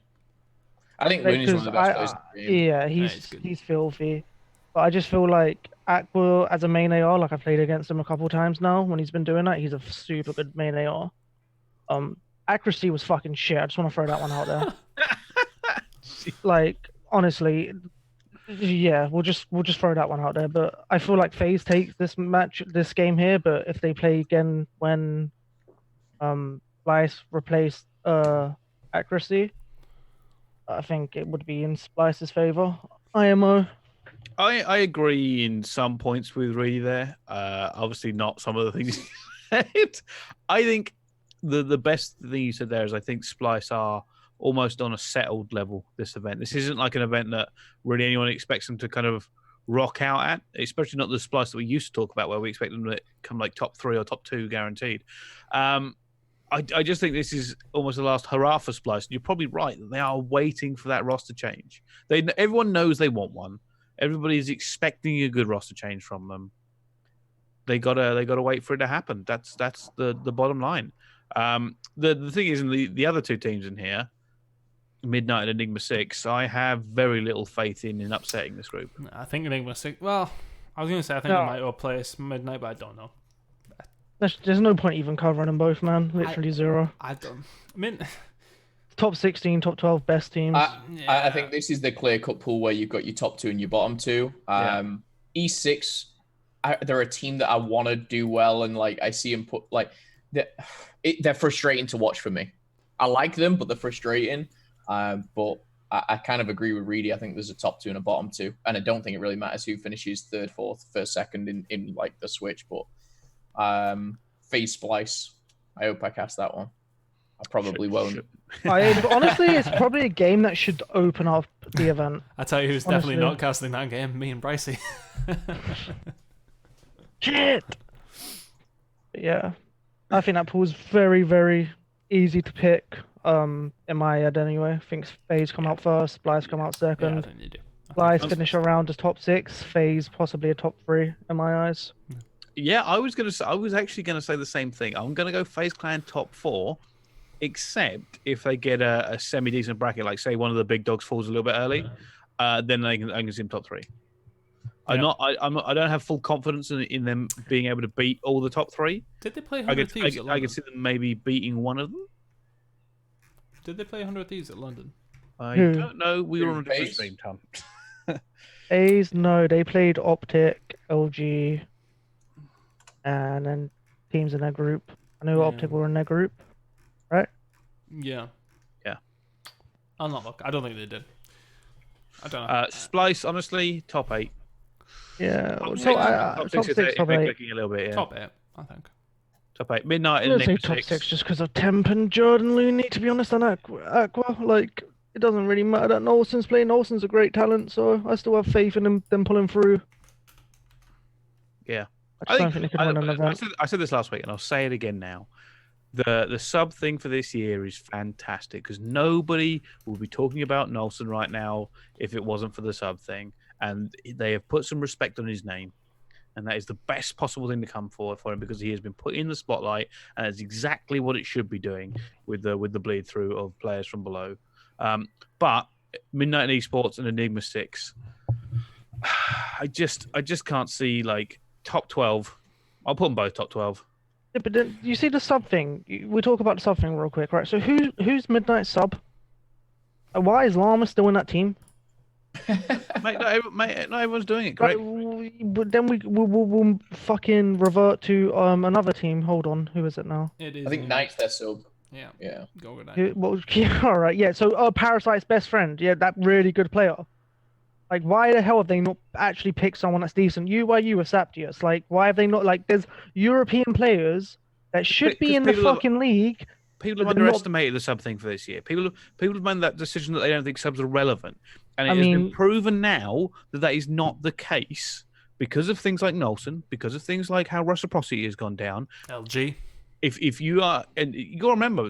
I think Looney's one of the best players in the game. Yeah, he's filthy. But I just feel like Aqua as a main AR, like I played against him a couple times now when he's been doing that, he's a super good main AR. Accuracy was fucking shit. I just want to throw that one out there. Like, honestly, yeah, we'll just throw that one out there. But I feel like FaZe takes this game here, but if they play again when Splice replaced Accuracy, I think it would be in Splice's favor. IMO. I agree in some points with Reedy there. Obviously not some of the things he said. I think the best thing you said there is I think Splice are almost on a settled level this event. This isn't like an event that really anyone expects them to kind of rock out at, especially not the Splice that we used to talk about where we expect them to come like top 3 or top 2 guaranteed. I just think this is almost the last hurrah for Splice. You're probably right that they are waiting for that roster change. Everyone knows they want one. Everybody's expecting a good roster change from them. They gotta wait for it to happen. That's the bottom line. The thing is, in the other two teams in here, Midnight and Enigma 6, I have very little faith in upsetting this group. I think Enigma 6. Well, I was going to say I think they might outplace Midnight, but I don't know. There's no point even covering them both, man. Literally zero. I mean, top 16, top 12 best teams. I think this is the clear-cut pool where you've got your top 2 and your bottom 2. E6, they're a team that I want to do well, and like I see them put like they're frustrating to watch for me. I like them, but they're frustrating. But I kind of agree with Reedy. I think there's a top 2 and a bottom 2, and I don't think it really matters who finishes third, fourth, first, second in like the switch. But Phase Splice, I hope I cast that one. I probably won't. Honestly, it's probably a game that should open up the event. I tell you who's definitely not casting that game, me and Bricey. Shit! Yeah. I think that pool's very, very easy to pick. In my head anyway. I think FaZe come out first, Splice come out second. Yeah, I think you do. Splice finish around as top 6, FaZe possibly a top 3 in my eyes. Yeah, I was actually gonna say the same thing. I'm gonna go FaZe Clan top 4, except if they get a semi decent bracket, like say one of the big dogs falls a little bit early, then I can see them top 3. I don't have full confidence in them being able to beat all the top 3. Did they play 100 Thieves? I could see them maybe beating one of them. Did they play 100 Thieves at London? I don't know. We were on a different stream, Tom. FaZe, no, they played Optic, LG, and then teams in their group. I know Optic were in their group, right? Yeah. Yeah. I'll not look. I don't think they did. I don't know. Splice, honestly, top 8. Yeah. Top Top 6, top 8. Clicking a little bit, yeah. Top 8, I think. Top 8. Midnight I'm and gonna say Enigma top 6. 6 just because of Temp and Jordan Looney, to be honest, and Aqua. Like, it doesn't really matter that Nolson's playing. Nolson's a great talent, so I still have faith in them pulling through. Yeah. I just don't think they can win an event. I said this last week, and I'll say it again now. The sub thing for this year is fantastic because nobody will be talking about Nolson right now if it wasn't for the sub thing, and they have put some respect on his name. And that is the best possible thing to come forward for him because he has been put in the spotlight, and that's exactly what it should be doing with the bleed through of players from below. But Midnight and Esports and Enigma 6, I just can't see like top 12. I'll put them both top 12. Yeah, but then you see the sub thing. We talk about the sub thing real quick, right? So who's Midnight sub? Why is Llama still in that team? Mate, not everyone's doing it, correct? But then we'll fucking revert to another team. Hold on, who is it now? It is. I think Knight's their sub. Yeah. Yeah. Go with that. Well, yeah, all right, yeah. So Parasite's best friend, yeah, that really good player. Like, why the hell have they not actually picked someone that's decent? UYU or Saptius? Like, why have they not? Like, there's European players that should be in the fucking league. People have underestimated the sub thing for this year. People have made that decision that they don't think subs are relevant, and it has been proven now that is not the case because of things like Nolson, because of things like how reciprocity has gone down. LG. If you are, and you got to remember,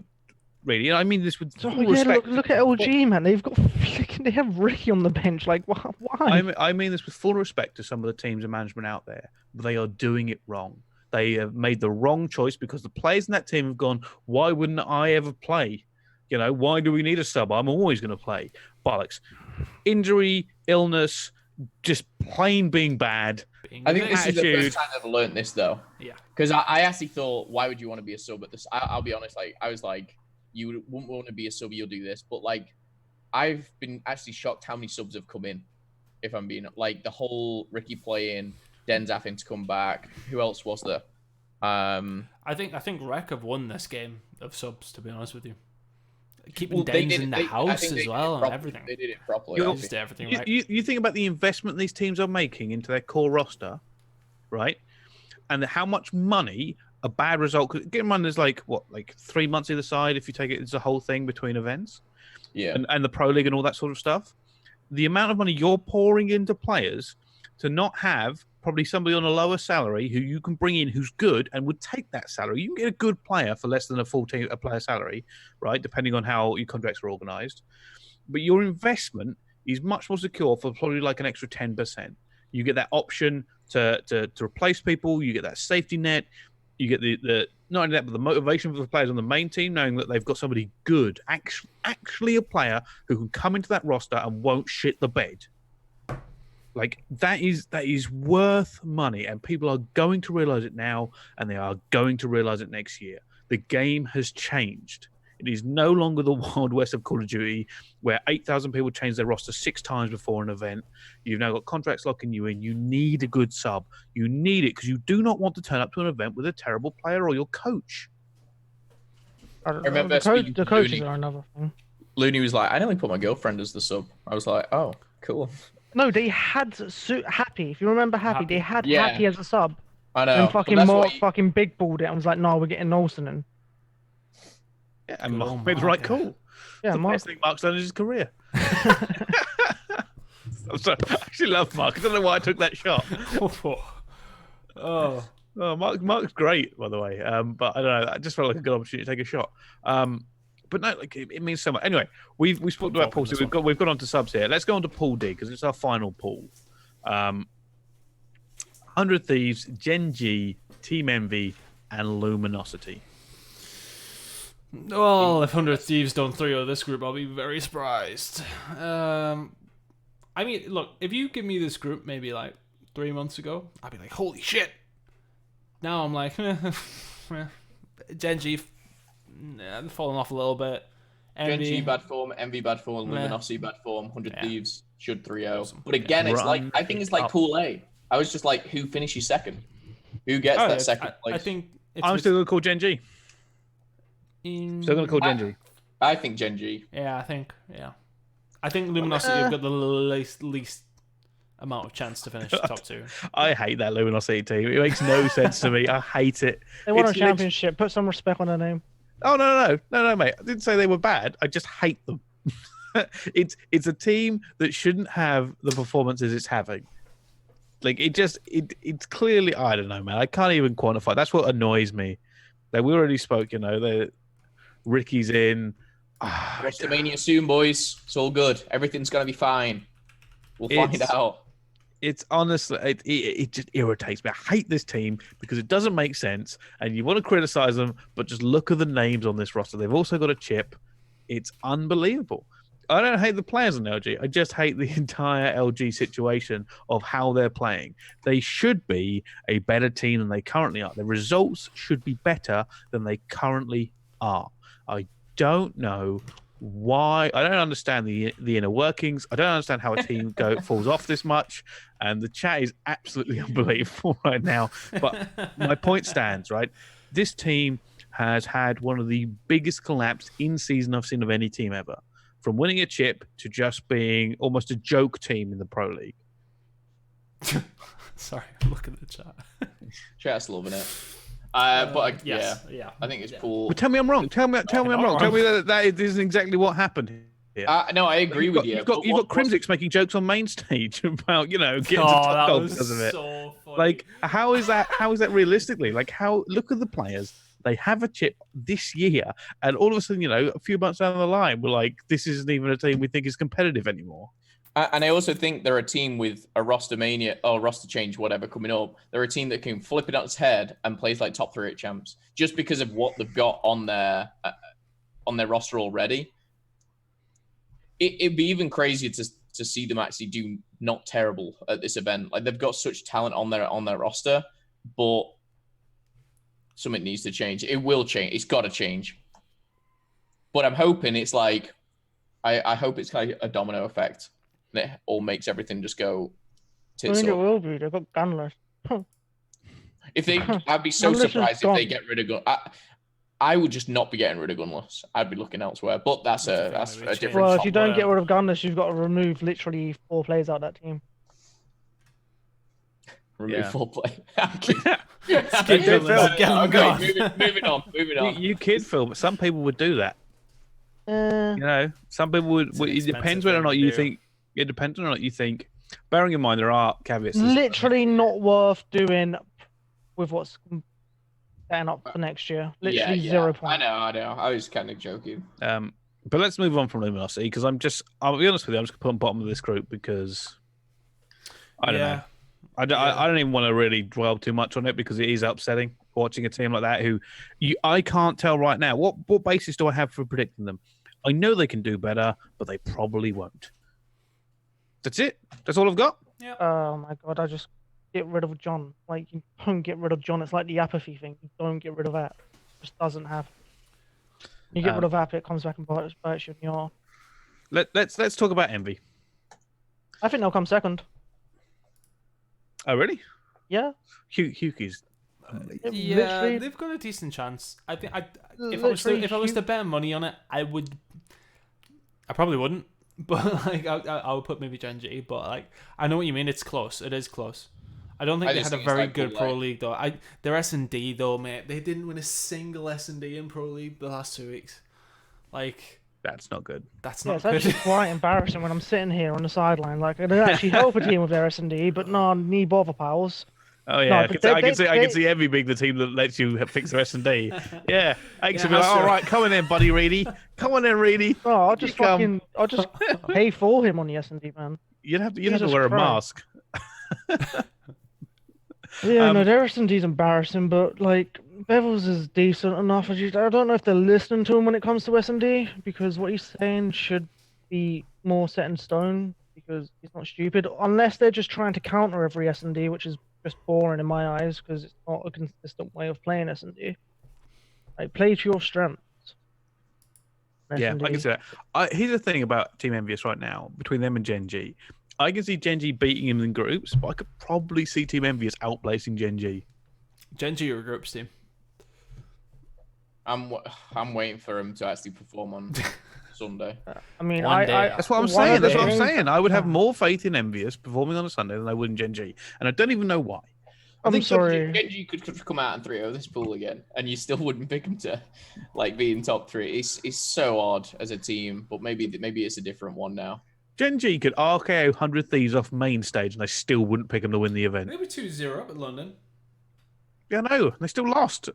really, I mean this with full respect. Look at LG, man. They've got they have Ricky on the bench. Like, why? I mean this with full respect to some of the teams and management out there, but they are doing it wrong. They have made the wrong choice because the players in that team have gone, why wouldn't I ever play? You know, why do we need a sub? I'm always going to play. Bollocks. Injury, illness, just plain being bad. I think this is the first time I've learned this, though. Yeah. Because I actually thought, why would you want to be a sub at this? I'll be honest, like, I was like, you wouldn't want to be a sub, you'll do this. But, like, I've been actually shocked how many subs have come in, if I'm being, like, the whole Ricky playing, Den's having to come back. Who else was there? I think Rec have won this game of subs, to be honest with you. Keeping Dens in the house as well and everything. They did it properly. They just did everything right. You think about the investment these teams are making into their core roster, right? And how much money a bad result could get. Money is like 3 months either side if you take it as a whole thing between events. Yeah. And the pro league and all that sort of stuff. The amount of money you're pouring into players to not have probably somebody on a lower salary who you can bring in who's good and would take that salary. You can get a good player for less than a player salary, right? Depending on how your contracts are organized. But your investment is much more secure for probably like an extra 10%. You get that option to replace people. You get that safety net. You get the not only that, but the motivation for the players on the main team, knowing that they've got somebody good, actually a player who can come into that roster and won't shit the bed. Like that is worth money, and people are going to realize it now, and they are going to realize it next year. The game has changed. It is no longer the Wild West of Call of Duty, where 8,000 people change their roster 6 times before an event. You've now got contracts locking you in. You need a good sub. You need it because you do not want to turn up to an event with a terrible player or your coach. I don't know. remember The coaches are another thing. Looney was like, I only put my girlfriend as the sub. I was like, oh, cool. No, they had Happy. If you remember Happy, they had Yeah. Happy as a sub. I know. And but fucking that's Mark what he- fucking big balled it and was like, no, we're getting Olsen in. Yeah, and Good Mark old made the Mark, right yeah. call. Yeah, The Mark. best thing Mark's done in his career. I'm sorry. I actually love Mark. I don't know why I took that shot. Oh. Oh, Mark's great, by the way. But I don't know. I just felt like a good opportunity to take a shot. But no, like it means so much. Anyway, we've spoken about Paul. So we've gone on to subs here. Let's go on to Pool D because it's our final pool. 100 Thieves, Gen G, Team Envy, and Luminosity. Well, if 100 Thieves don't 3-0 this group, I'll be very surprised. I mean, look, if you give me this group maybe like 3 months ago, I'd be like, holy shit. Now I'm like, Gen G falling off a little bit. Gen G Envy, bad form, Envy bad form, Meh. Luminosity bad form, 100 Yeah. Thieves should 3-0. Awesome. But again, it's like Run I think it's like up. Pool A. I was just like, who finishes second? Who gets Oh, that second place? I think it's I'm still going to call Gen G. Still going to call Gen G. I think Gen G. Yeah, I think Luminosity have got the least amount of chance to finish the top 2. I hate that Luminosity team. It makes no sense to me. I hate it. They won a It's championship. Put some respect on their name. Oh no, mate! I didn't say they were bad. I just hate them. It's a team that shouldn't have the performances it's having. Like it's clearly, I don't know, man. I can't even quantify. That's what annoys me. Like we already spoke, Ricky's in. WrestleMania soon, boys. It's all good. Everything's gonna be fine. We'll find It's- out. It's honestly, it just irritates me. I hate this team because it doesn't make sense, and you want to criticize them, but just look at the names on this roster. They've also got a chip. It's unbelievable. I don't hate the players in LG. I just hate the entire LG situation of how they're playing. They should be a better team than they currently are. The results should be better than they currently are. I don't know why. I don't understand the inner workings. I don't understand how a team falls off this much, and the chat is absolutely unbelievable right now. But my point stands, right? This team has had one of the biggest collapse in season I've seen of any team ever. From winning a chip to just being almost a joke team in the Pro League. Sorry, look at the chat. Chat's loving it. Yes, Yeah, I think it's Pool. But tell me I'm wrong. Tell me I'm wrong. Tell me that isn't exactly what happened here. No, I agree with you. You've got Crimsix making jokes on main stage about getting to top gold because of it. So funny. Like, how is that realistically? Like, look at the players. They have a chip this year, and all of a sudden, a few months down the line, we're like, this isn't even a team we think is competitive anymore. And I also think they're a team with a roster mania or roster change, whatever, coming up. They're a team that can flip it on its head and plays like top 3 at champs just because of what they've got on their roster already. It'd be even crazier to see them actually do not terrible at this event. Like they've got such talent on their roster, but something needs to change. It will change. It's got to change. But I'm hoping it's like, I hope it's kind of a domino effect. And it all makes everything just go I tits think it up. will be. They've got Gunless. I'd be so Gunless is surprised if they gone. get rid of Gun. I would just not be getting rid of Gunless. I'd be looking elsewhere. But that's a different. Well, if you don't whatever. get rid of Gunless, you've got to remove literally 4 players out of that team. remove Yeah. full play. Get them gone. Moving on. You kid, Phil, but some people would do that. Some people would. It's an It depends expensive whether or thing not to you do. think. It depends whether or not you think. Bearing in mind there are caveats. Literally not worth doing with what's setting up for next year. Literally 0 points. I know. I was kind of joking. But let's move on from Luminosity because I'll be honest with you, I'm just going to put on bottom of this group because I don't know. I don't even want to really dwell too much on it because it is upsetting watching a team like that who I can't tell right now. What basis do I have for predicting them? I know they can do better, but they probably won't. That's it. That's all I've got. Yeah. Oh my god, I just get rid of John. Like, you don't get rid of John. It's like the apathy thing. You don't get rid of that. It just doesn't happen. You get rid of App, it comes back and bites you in the arm. Let's talk about Envy. I think they'll come second. Oh really? Yeah. Hukies. Yeah, they've got a decent chance. I think if I was to bet money on it, I would. I probably wouldn't, but like I would put maybe Gen G. But like I know what you mean. It's close. It is close. I don't think they had a very good Pro League though. Their S&D though, mate. They didn't win a single S&D in Pro League the last 2 weeks. Like that's not good. That's not it's good. actually quite embarrassing when I'm sitting here on the sideline. Like, I'd actually help a team with their S&D, but no, knee bother, pals. Oh yeah, No, I can see Envy being the team that lets you fix their S&D. Yeah, I can be like, all right, come on in, buddy, Reedy. Come on in, Reedy. No, I'll just pay for him on the S&D, man. You'd have to wear a mask. Yeah, no, their S&D's embarrassing, but like Bevels is decent enough. I don't know if they're listening to him when it comes to S&D because what he's saying should be more set in stone because he's not stupid. Unless they're just trying to counter every S&D, which is just boring in my eyes because it's not a consistent way of playing S&D. Like, play to your strengths. Yeah, S&D. I can see that. Here's the thing about Team Envious right now between them and Gen G. I can see Gen G beating him in groups, but I could probably see Team Envious outplacing Gen G. Gen G or groups team. I'm waiting for him to actually perform on Sunday. I mean, that's what I'm saying. That's what I'm saying. I would have more faith in Envious performing on a Sunday than I would in Gen G, and I don't even know why. I think sorry. Gen G could come out and 3-0 this pool again, and you still wouldn't pick him to like be in top 3. It's so odd as a team, but maybe it's a different one now. Gen G could RKO 100 Thieves off main stage, and I still wouldn't pick them to win the event. Maybe 2-0 up at London. Yeah, I know. They still lost.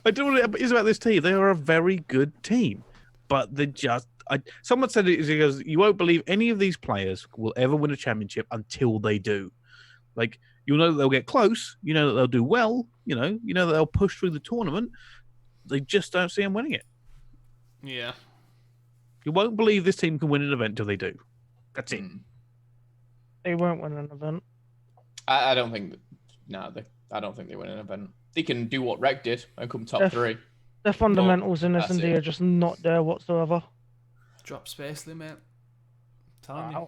I don't know what it is about this team. They are a very good team, but they just. Someone said it because you won't believe any of these players will ever win a championship until they do. Like, you'll know that they'll get close. You know that they'll do well. You know that they'll push through the tournament. They just don't see them winning it. Yeah. You won't believe this team can win an event until they do. That's it. They won't win an event. I don't think. I don't think they win an event. They can do what Rec did and come top 3. Their fundamentals in S&D are just not there whatsoever. Drop Spacely, mate. Telling you.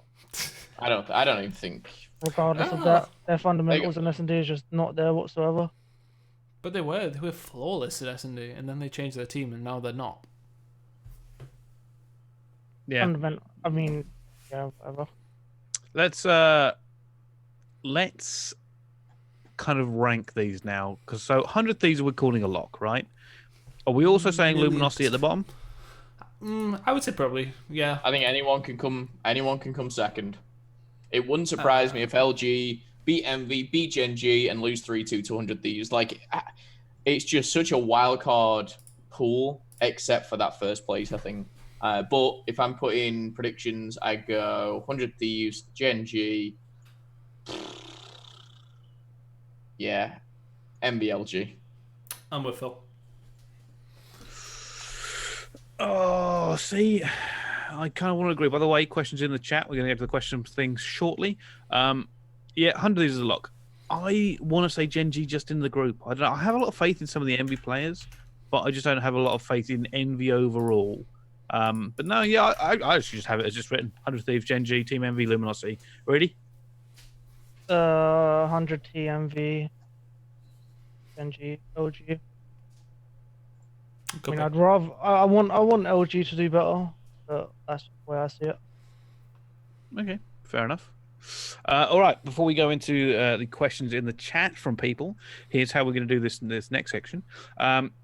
I don't even think. Regardless of that, their fundamentals in S&D is just not there whatsoever. But they were flawless at S&D, and then they changed their team, and now they're not. Yeah. I mean, yeah, whatever. Let's kind of rank these now, because 100 Thieves we're calling a lock, right? Are we also saying Luminosity at the bottom? I would say probably, yeah. I think anyone can come second. It wouldn't surprise me if LG beat Envy, beat Gen G, and lose 3-2 to 100 Thieves. Like, it's just such a wild card pool, except for that first place, I think. But if I'm putting predictions, I go 100 Thieves, Gen G. Yeah, MBLG. I'm with Phil. Oh, see, I kind of want to agree. By the way, questions in the chat. We're going to get to the question things shortly. Yeah, 100 Thieves is a lock. I want to say Gen G just in the group. I don't know. I have a lot of faith in some of the Envy players, but I just don't have a lot of faith in Envy overall. But no, yeah, I should just have it as just written. 100 Thieves, Gen G, Team Envy, Luminosity. Ready? 100 TMV, Gen G, LG. I mean, I'd rather. I want LG to do better, but that's the way I see it. Okay, fair enough. All right, before we go into the questions in the chat from people, here's how we're going to do this in this next section.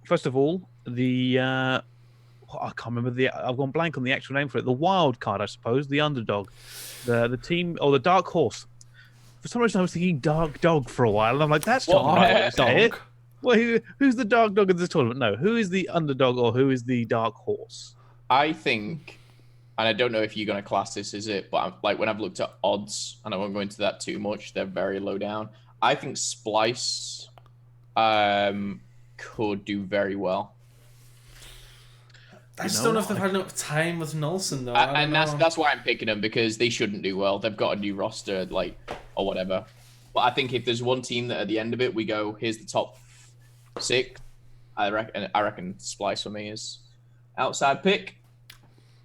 First of all, I can't remember I've gone blank on the actual name for it. The wild card, I suppose, the underdog, the team, or the dark horse. For some reason, I was thinking dark dog for a while, and I'm like, that's not the right way to say it. Well, who's the dark dog in this tournament? No, who is the underdog or who is the dark horse? I think, and I don't know if you're going to class this as it, but like when I've looked at odds, and I won't go into that too much, they're very low down. I think Splice could do very well. I just don't know if they've had enough time with Nelson though. And that's why I'm picking them, because they shouldn't do well. They've got a new roster, or whatever. But I think if there's one team that at the end of it we go, here's the top 6, I reckon Splice for me is outside pick.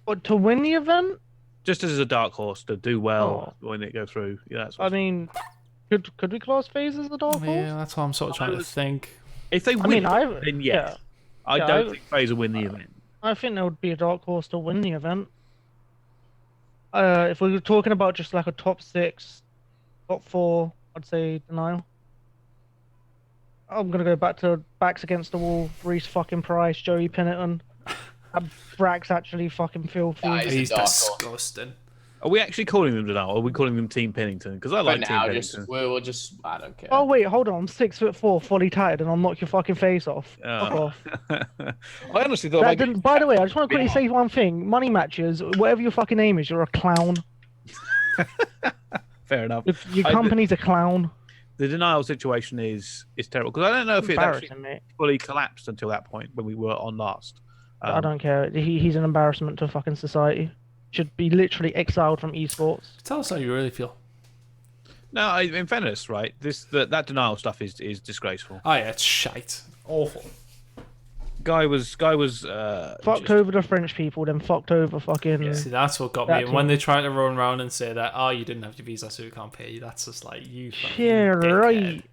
But to win the event, Just as a dark horse to do well when it go through. Yeah, that's I mean, could we class FaZe as the dark horse? Yeah, that's what I'm sort of trying to think. If they win, then yes. I don't think FaZe will win the event. I think there would be a dark horse to win the event. If we were talking about just like a top 6, top 4, I'd say Denial. I'm gonna go back to backs against the wall. Reese fucking Price, Joey Pennington. Brack's actually fucking filthy. He's disgusting. Are we actually calling them Denial, or are we calling them Team Pennington? Because I like Team Pennington. We'll just, I don't care. Oh wait, hold on. I'm 6'4", fully tired, and I'll knock your fucking face off. Oh. Fuck off. I honestly thought. By the way, I just want to quickly say one thing. Money matches, whatever your fucking name is, you're a clown. Fair enough. Your company's a clown. The Denial situation is terrible, because I don't know if it actually fully collapsed until that point when we were on last. I don't care. He's an embarrassment to fucking society. Should be literally exiled from esports. Tell us how you really feel. No, in fairness, right? That Denial stuff is disgraceful. Oh yeah, it's shite. Awful. Guy was fucked over the French people, then fucked over fucking. Yeah, see, that's what got me. And when they try to run around and say that, you didn't have your visa, so we can't pay you. That's just like you. Yeah, right.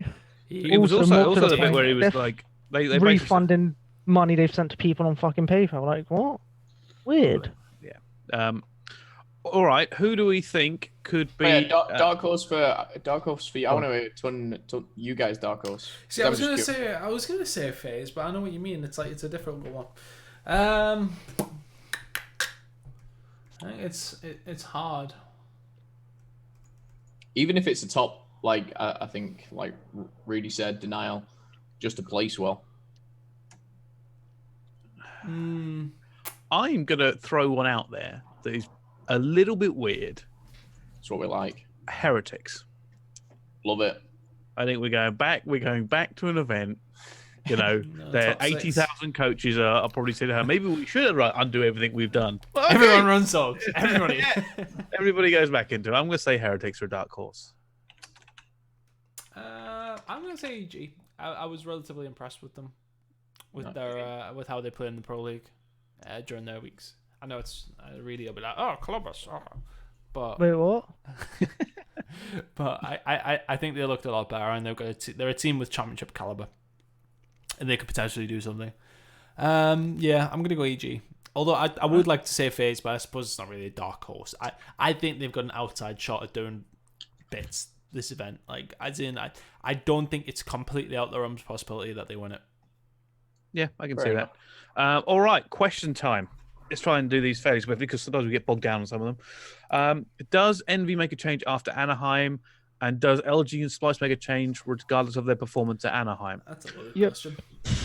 It was also the bit where he was like, they refunding money they've sent to people on fucking PayPal. Like what? Weird. Yeah. All right. Who do we think could be dark horse for you? I want to Tunn, you guys dark horse. See, I was gonna say FaZe, but I know what you mean. It's like it's a different one. I think it's hard. Even if it's a top, like I think, like Reedy said, Denial, just to place well. I'm gonna throw one out there that is a little bit weird. That's what we like. Heretics. Love it. I think we're going back. We're going back to an event. You know, their 80,000 coaches are probably saying, maybe we should undo everything we've done. Okay. Everyone runs dogs. Everybody. Everybody goes back into it. I'm going to say Heretics are a dark horse. I'm going to say EG. I was relatively impressed with them, with their with how they play in the Pro League during their weeks. I know it's really, I'll be like, Columbus. But wait, what? But I think they looked a lot better, and they're a team with championship caliber, and they could potentially do something. Yeah, I'm gonna go EG. Although I would like to say FaZe, but I suppose it's not really a dark horse. I think they've got an outside shot at doing bits this event. Like, as in, I don't think it's completely out the realms possibility that they win it. Yeah, I can see that. All right, question time. Let's try and do these fairly swiftly because sometimes we get bogged down on some of them. Does Envy make a change after Anaheim? And does LG and Splice make a change regardless of their performance at Anaheim? That's a good question.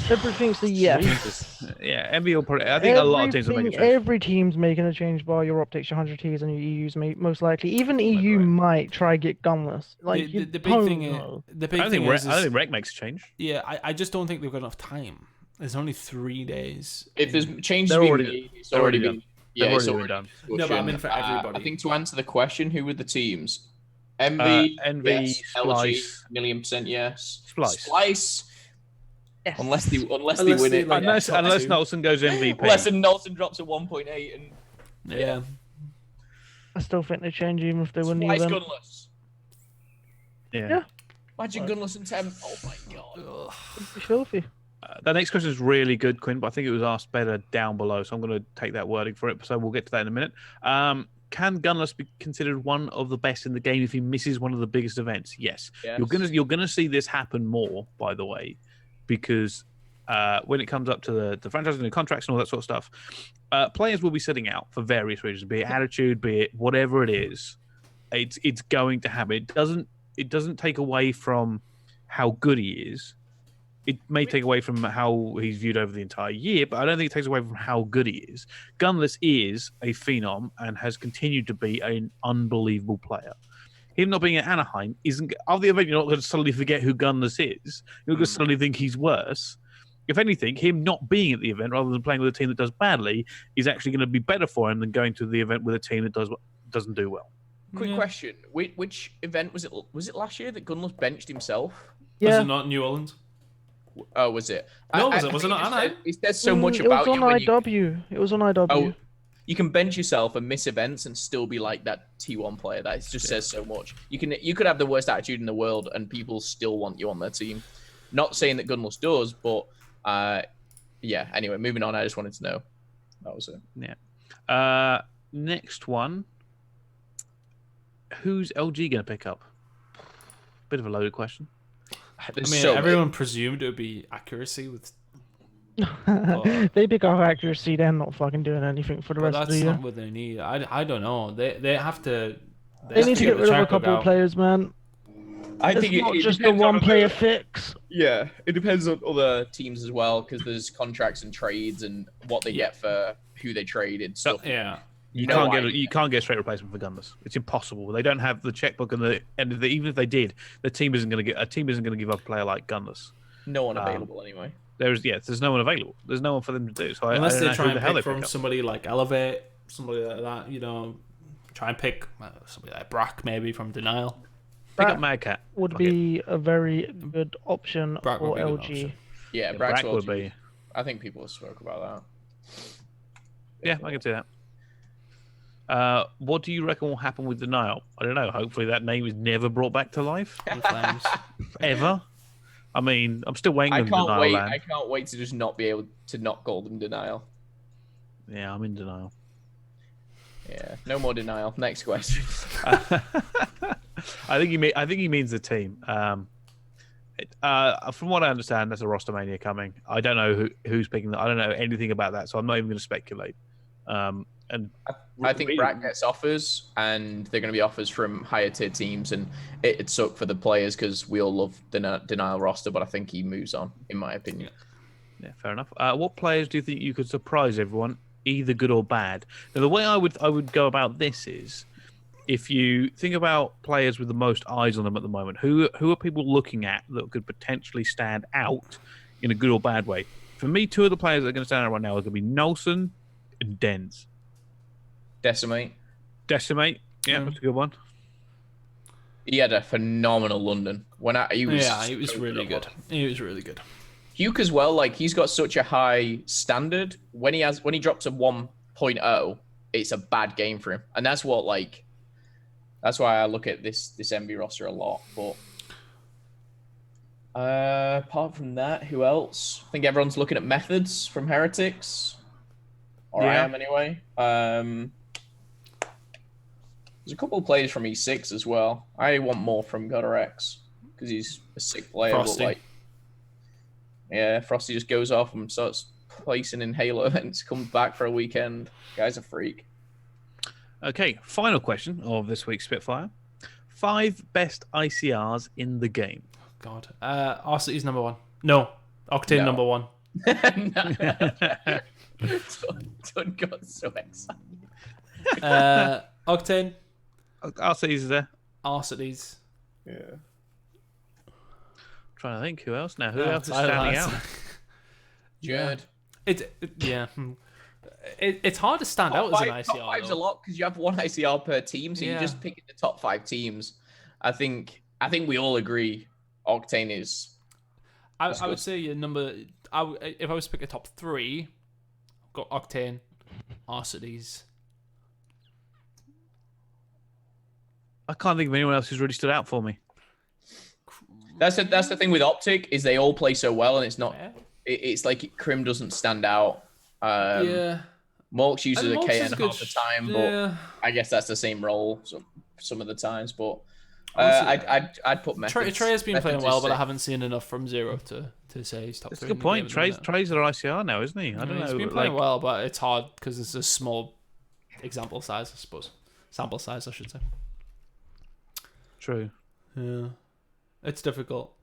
Everything's a yes. Yeah, Envy will probably. I think a lot of teams will make a change. Every team's making a change by your optics, your 100Ts, and your EUs most likely. Even EU might try get gunless. Like the big thing is, I don't think Rec makes a change. Yeah, I just don't think they've got enough time. There's only 3 days. If there's changes being made, it's already been. Yeah, it's already done. No, but I mean for everybody. I think to answer the question, who were the teams? Envy, yes. Splice, LG, 1,000,000% yes. Splice. Yes. Unless they win it. Like, unless Nelson goes MVP. Unless Nelson drops a 1.8 and yeah. I still think they change even if they win the Splice event. gunless. Yeah. Imagine gunless and 10. Oh my god. It'd be filthy. The next question is really good, Quinn, but I think it was asked better down below, so I'm going to take that wording for it. So we'll get to that in a minute. Can Gunless be considered one of the best in the game if he misses one of the biggest events? Yes. You're gonna see this happen more, by the way, because when it comes up to the franchise and the contracts and all that sort of stuff, players will be sitting out for various reasons, be it attitude, be it whatever it is. It's going to happen. It doesn't take away from how good he is. It may take away from how he's viewed over the entire year, but I don't think it takes away from how good he is. Gunless is a phenom and has continued to be an unbelievable player. Him not being at Anaheim isn't. After the event, you're not going to suddenly forget who Gunless is. You're going to suddenly think he's worse. If anything, him not being at the event rather than playing with a team that does badly is actually going to be better for him than going to the event with a team that doesn't do well. Quick question: which event was it? Was it last year that Gunless benched himself? Was Yeah. it not New Orleans? Oh, was it? No, was it not just Anaheim? It says so much about It was you on when you. IW. It was on IW. Oh, you can bench yourself and miss events and still be like that T1 player. That just says so much. You could have the worst attitude in the world and people still want you on their team. Not saying that Gunless does, but yeah. Anyway, moving on. I just wanted to know. That was it. Yeah. Next one. Who's LG going to pick up? Bit of a loaded question. Everyone presumed it would be accuracy with. They pick off accuracy. They're not fucking doing anything for the But rest of that's the year. not what they need. I don't know. They have to. They need to get rid of a checkbook couple of out. players, man. I It's think not it just a depends on one-player other- fix. Yeah, it depends on other teams as well because there's contracts and trades and what they get for who they traded stuff. Yeah. You No can't get a straight replacement for Gunless. It's impossible. They don't have the checkbook and even if they did, the team isn't going to give up a player like Gunless. No one available anyway. There's no one available. There's no one for them to do. So Unless I they don't know try who the hell and they pick from pick up. somebody like Elevate, somebody like that, try and pick somebody like Brack maybe from Denial. Pick That up Mad Cat. Would Fuck it. be a very good option Brack would for be a good LG. option. Yeah, Yeah, Brax Brack would be. I think people have spoke about Yeah, I can see that. What do you reckon will happen with Denial? I don't know. Hopefully that name is never brought back to life. The Flames. Ever. I mean, I'm still waiting that. on Denial I land. can't wait to just not be able to not call them Denial. Yeah, I'm in Denial. Yeah, no more Denial. Next question. I think he means the team. From what I understand, there's a roster mania coming. I don't know who's picking that. I don't know anything about that, so I'm not even going to speculate. And I think really- Brack gets offers, and they're going to be offers from higher tier teams, and it'd suck for the players because we all love the Denial roster, but I think he moves on, in my opinion. Yeah, fair enough. What players do you think you could surprise everyone, either good or bad? Now, the way I would go about this is, if you think about players with the most eyes on them at the moment, who are people looking at that could potentially stand out in a good or bad way? For me, two of the players that are going to stand out right now are going to be Nolson and Dens. Decimate. Decimate, yeah, that's a good one. He had a phenomenal London. He was really good. He was really good. Hugh as well, like he's got such a high standard. When he drops a 1.0, it's a bad game for him. And that's why I look at this MV roster a lot. But apart from that, who else? I think everyone's looking at Methods from Heretics. Or I Yeah. am anyway. There's a couple of players from E6 as well. I want more from Godorex because he's a sick player. Frosty. But yeah, Frosty just goes off and starts placing in Halo events, comes back for a weekend. Guy's a freak. Okay, final question of this week's Spitfire. 5 best ICRs in the game. God. Arcity's number one. No. Octane No. number one. Tunn got so excited. Octane. RC's there. Arcity's. Yeah. Trying to think who else now. Who Yeah, else is I- standing that's- out? Jared. It's hard to stand out as an ICR. Top five's a though. lot because you have one ICR per team, so Yeah. you just pick the top 5 teams. I think we all agree Octane is. I That's would good. say your number. If I was to pick a top 3, I've got Octane, Arcity's. I can't think of anyone else who's really stood out for me. That's the thing with Optic is they all play so well, and it's not. Yeah. It's like Crim doesn't stand out. Yeah. Morks uses And a Morks KN is good. half the time, Yeah. but I guess that's the same role some of the times. But Honestly, I'd put Methods. Trey has been playing Methods well, is but I sick. haven't seen enough from Zero to say he's top That's a 3. good in the point. game at the Trey's at ICR now, isn't he? I don't minute. know. He's been like, playing well, but it's hard because it's a small example size, I suppose. Sample size, I should say. True. Yeah. It's difficult.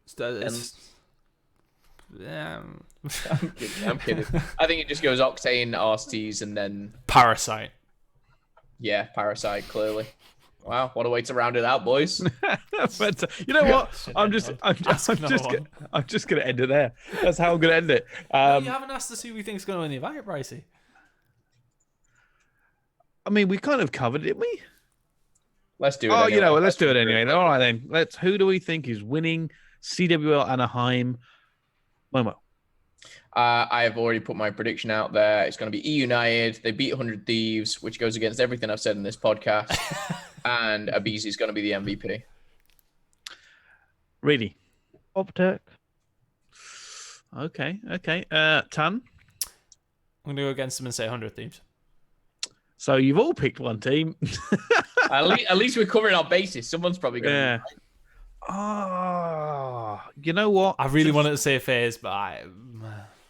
It's I'm kidding. I think it just goes Octane, Arceus, and then Parasite. yeah, Parasite. Clearly. Wow, what a way to round it out, boys. But, you know what? I'm just gonna end it there. That's how I'm gonna end it. No, you haven't asked us who we think's going to win the event, Bricey. I mean, we kind of covered it, didn't we? Let's do it. Oh, anyway. you know what? Let's do it anyway. All right then. Who do we think is winning CWL Anaheim? Momo. I have already put my prediction out there. It's going to be E United. They beat 100 Thieves, which goes against everything I've said in this podcast. And Abizi is going to be the MVP. Reedy. Optic. Okay. Tunn. I'm going to go against them and say 100 Thieves. So you've all picked one team. At least we're covering our bases. Someone's probably going to. Yeah. Oh, you know what? I really wanted to say FaZe, but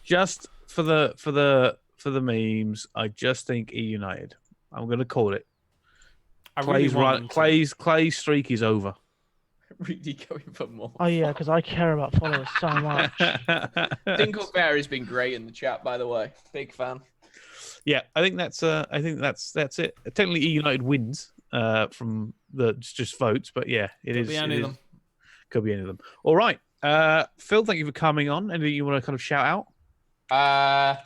just for the memes, I just think E United. I'm going to call it. Clay's streak is over. Really going for more. Oh yeah, because I care about followers so much. Dinkleberry has been great in the chat, by the way. Big fan. Yeah, I think that's it. Technically, E United wins from the just votes, but yeah, it is. Could be any of them. All right, Phil, thank you for coming on. Anything you want to kind of shout out?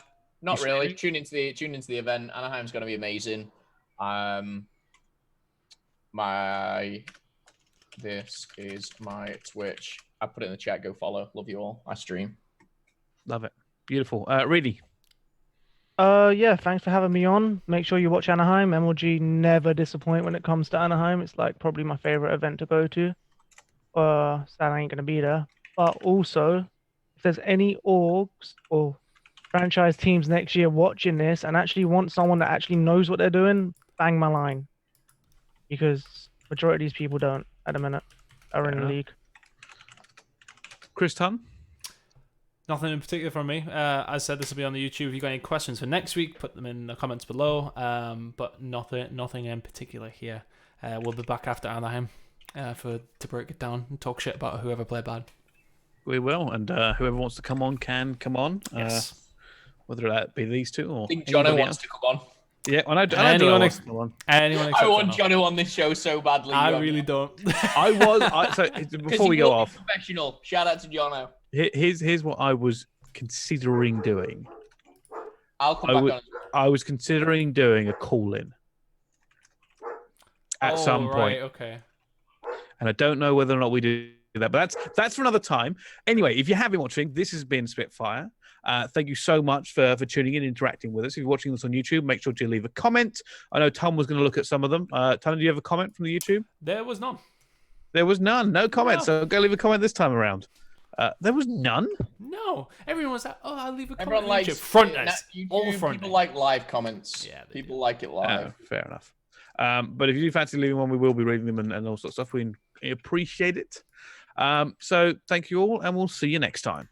Not really. Tune into the event. Anaheim's going to be amazing. This is my Twitch. I put it in the chat. Go follow. Love you all. I stream. Love it. Beautiful. Reedy. Yeah, thanks for having me on. Make sure you watch Anaheim. MLG never disappoint when it comes to Anaheim. It's like probably my favorite event to go to. Sad I ain't gonna be there. But also, if there's any orgs or franchise teams next year watching this and actually want someone that actually knows what they're doing, bang my line. Because majority of these people don't at the minute are in the league. Chris Tunn? Nothing in particular from me. As I said, this will be on the YouTube. If you've got any questions for next week, put them in the comments below. But nothing in particular here. We'll be back after Anaheim to break it down and talk shit about whoever played bad. We will, and whoever wants to come on can come on. Yes. Whether that be these two or I think Jono wants to come on. Yeah, I want Jono on this show so badly. I really don't. Before we go off, professional. Shout out to Jono. Here's what I was considering doing. I'll come back on. I was considering doing a call-in at some point. Okay. And I don't know whether or not we do that, but that's for another time. Anyway, if you have been watching, this has been Spitfire. Thank you so much for tuning in and interacting with us. If you're watching this on YouTube, make sure to leave a comment. I know Tom was going to look at some of them. Tom, do you have a comment from the YouTube? There was none. There was none. No comments. So go leave a comment this time around. There was none? No. Everyone was like, I'll leave a comment. Everyone likes Fronters. All fronters. People like live comments. Yeah, people like it live. Fair enough. But if you do fancy leaving one, we will be reading them and all sorts of stuff. We appreciate it. So thank you all, and we'll see you next time.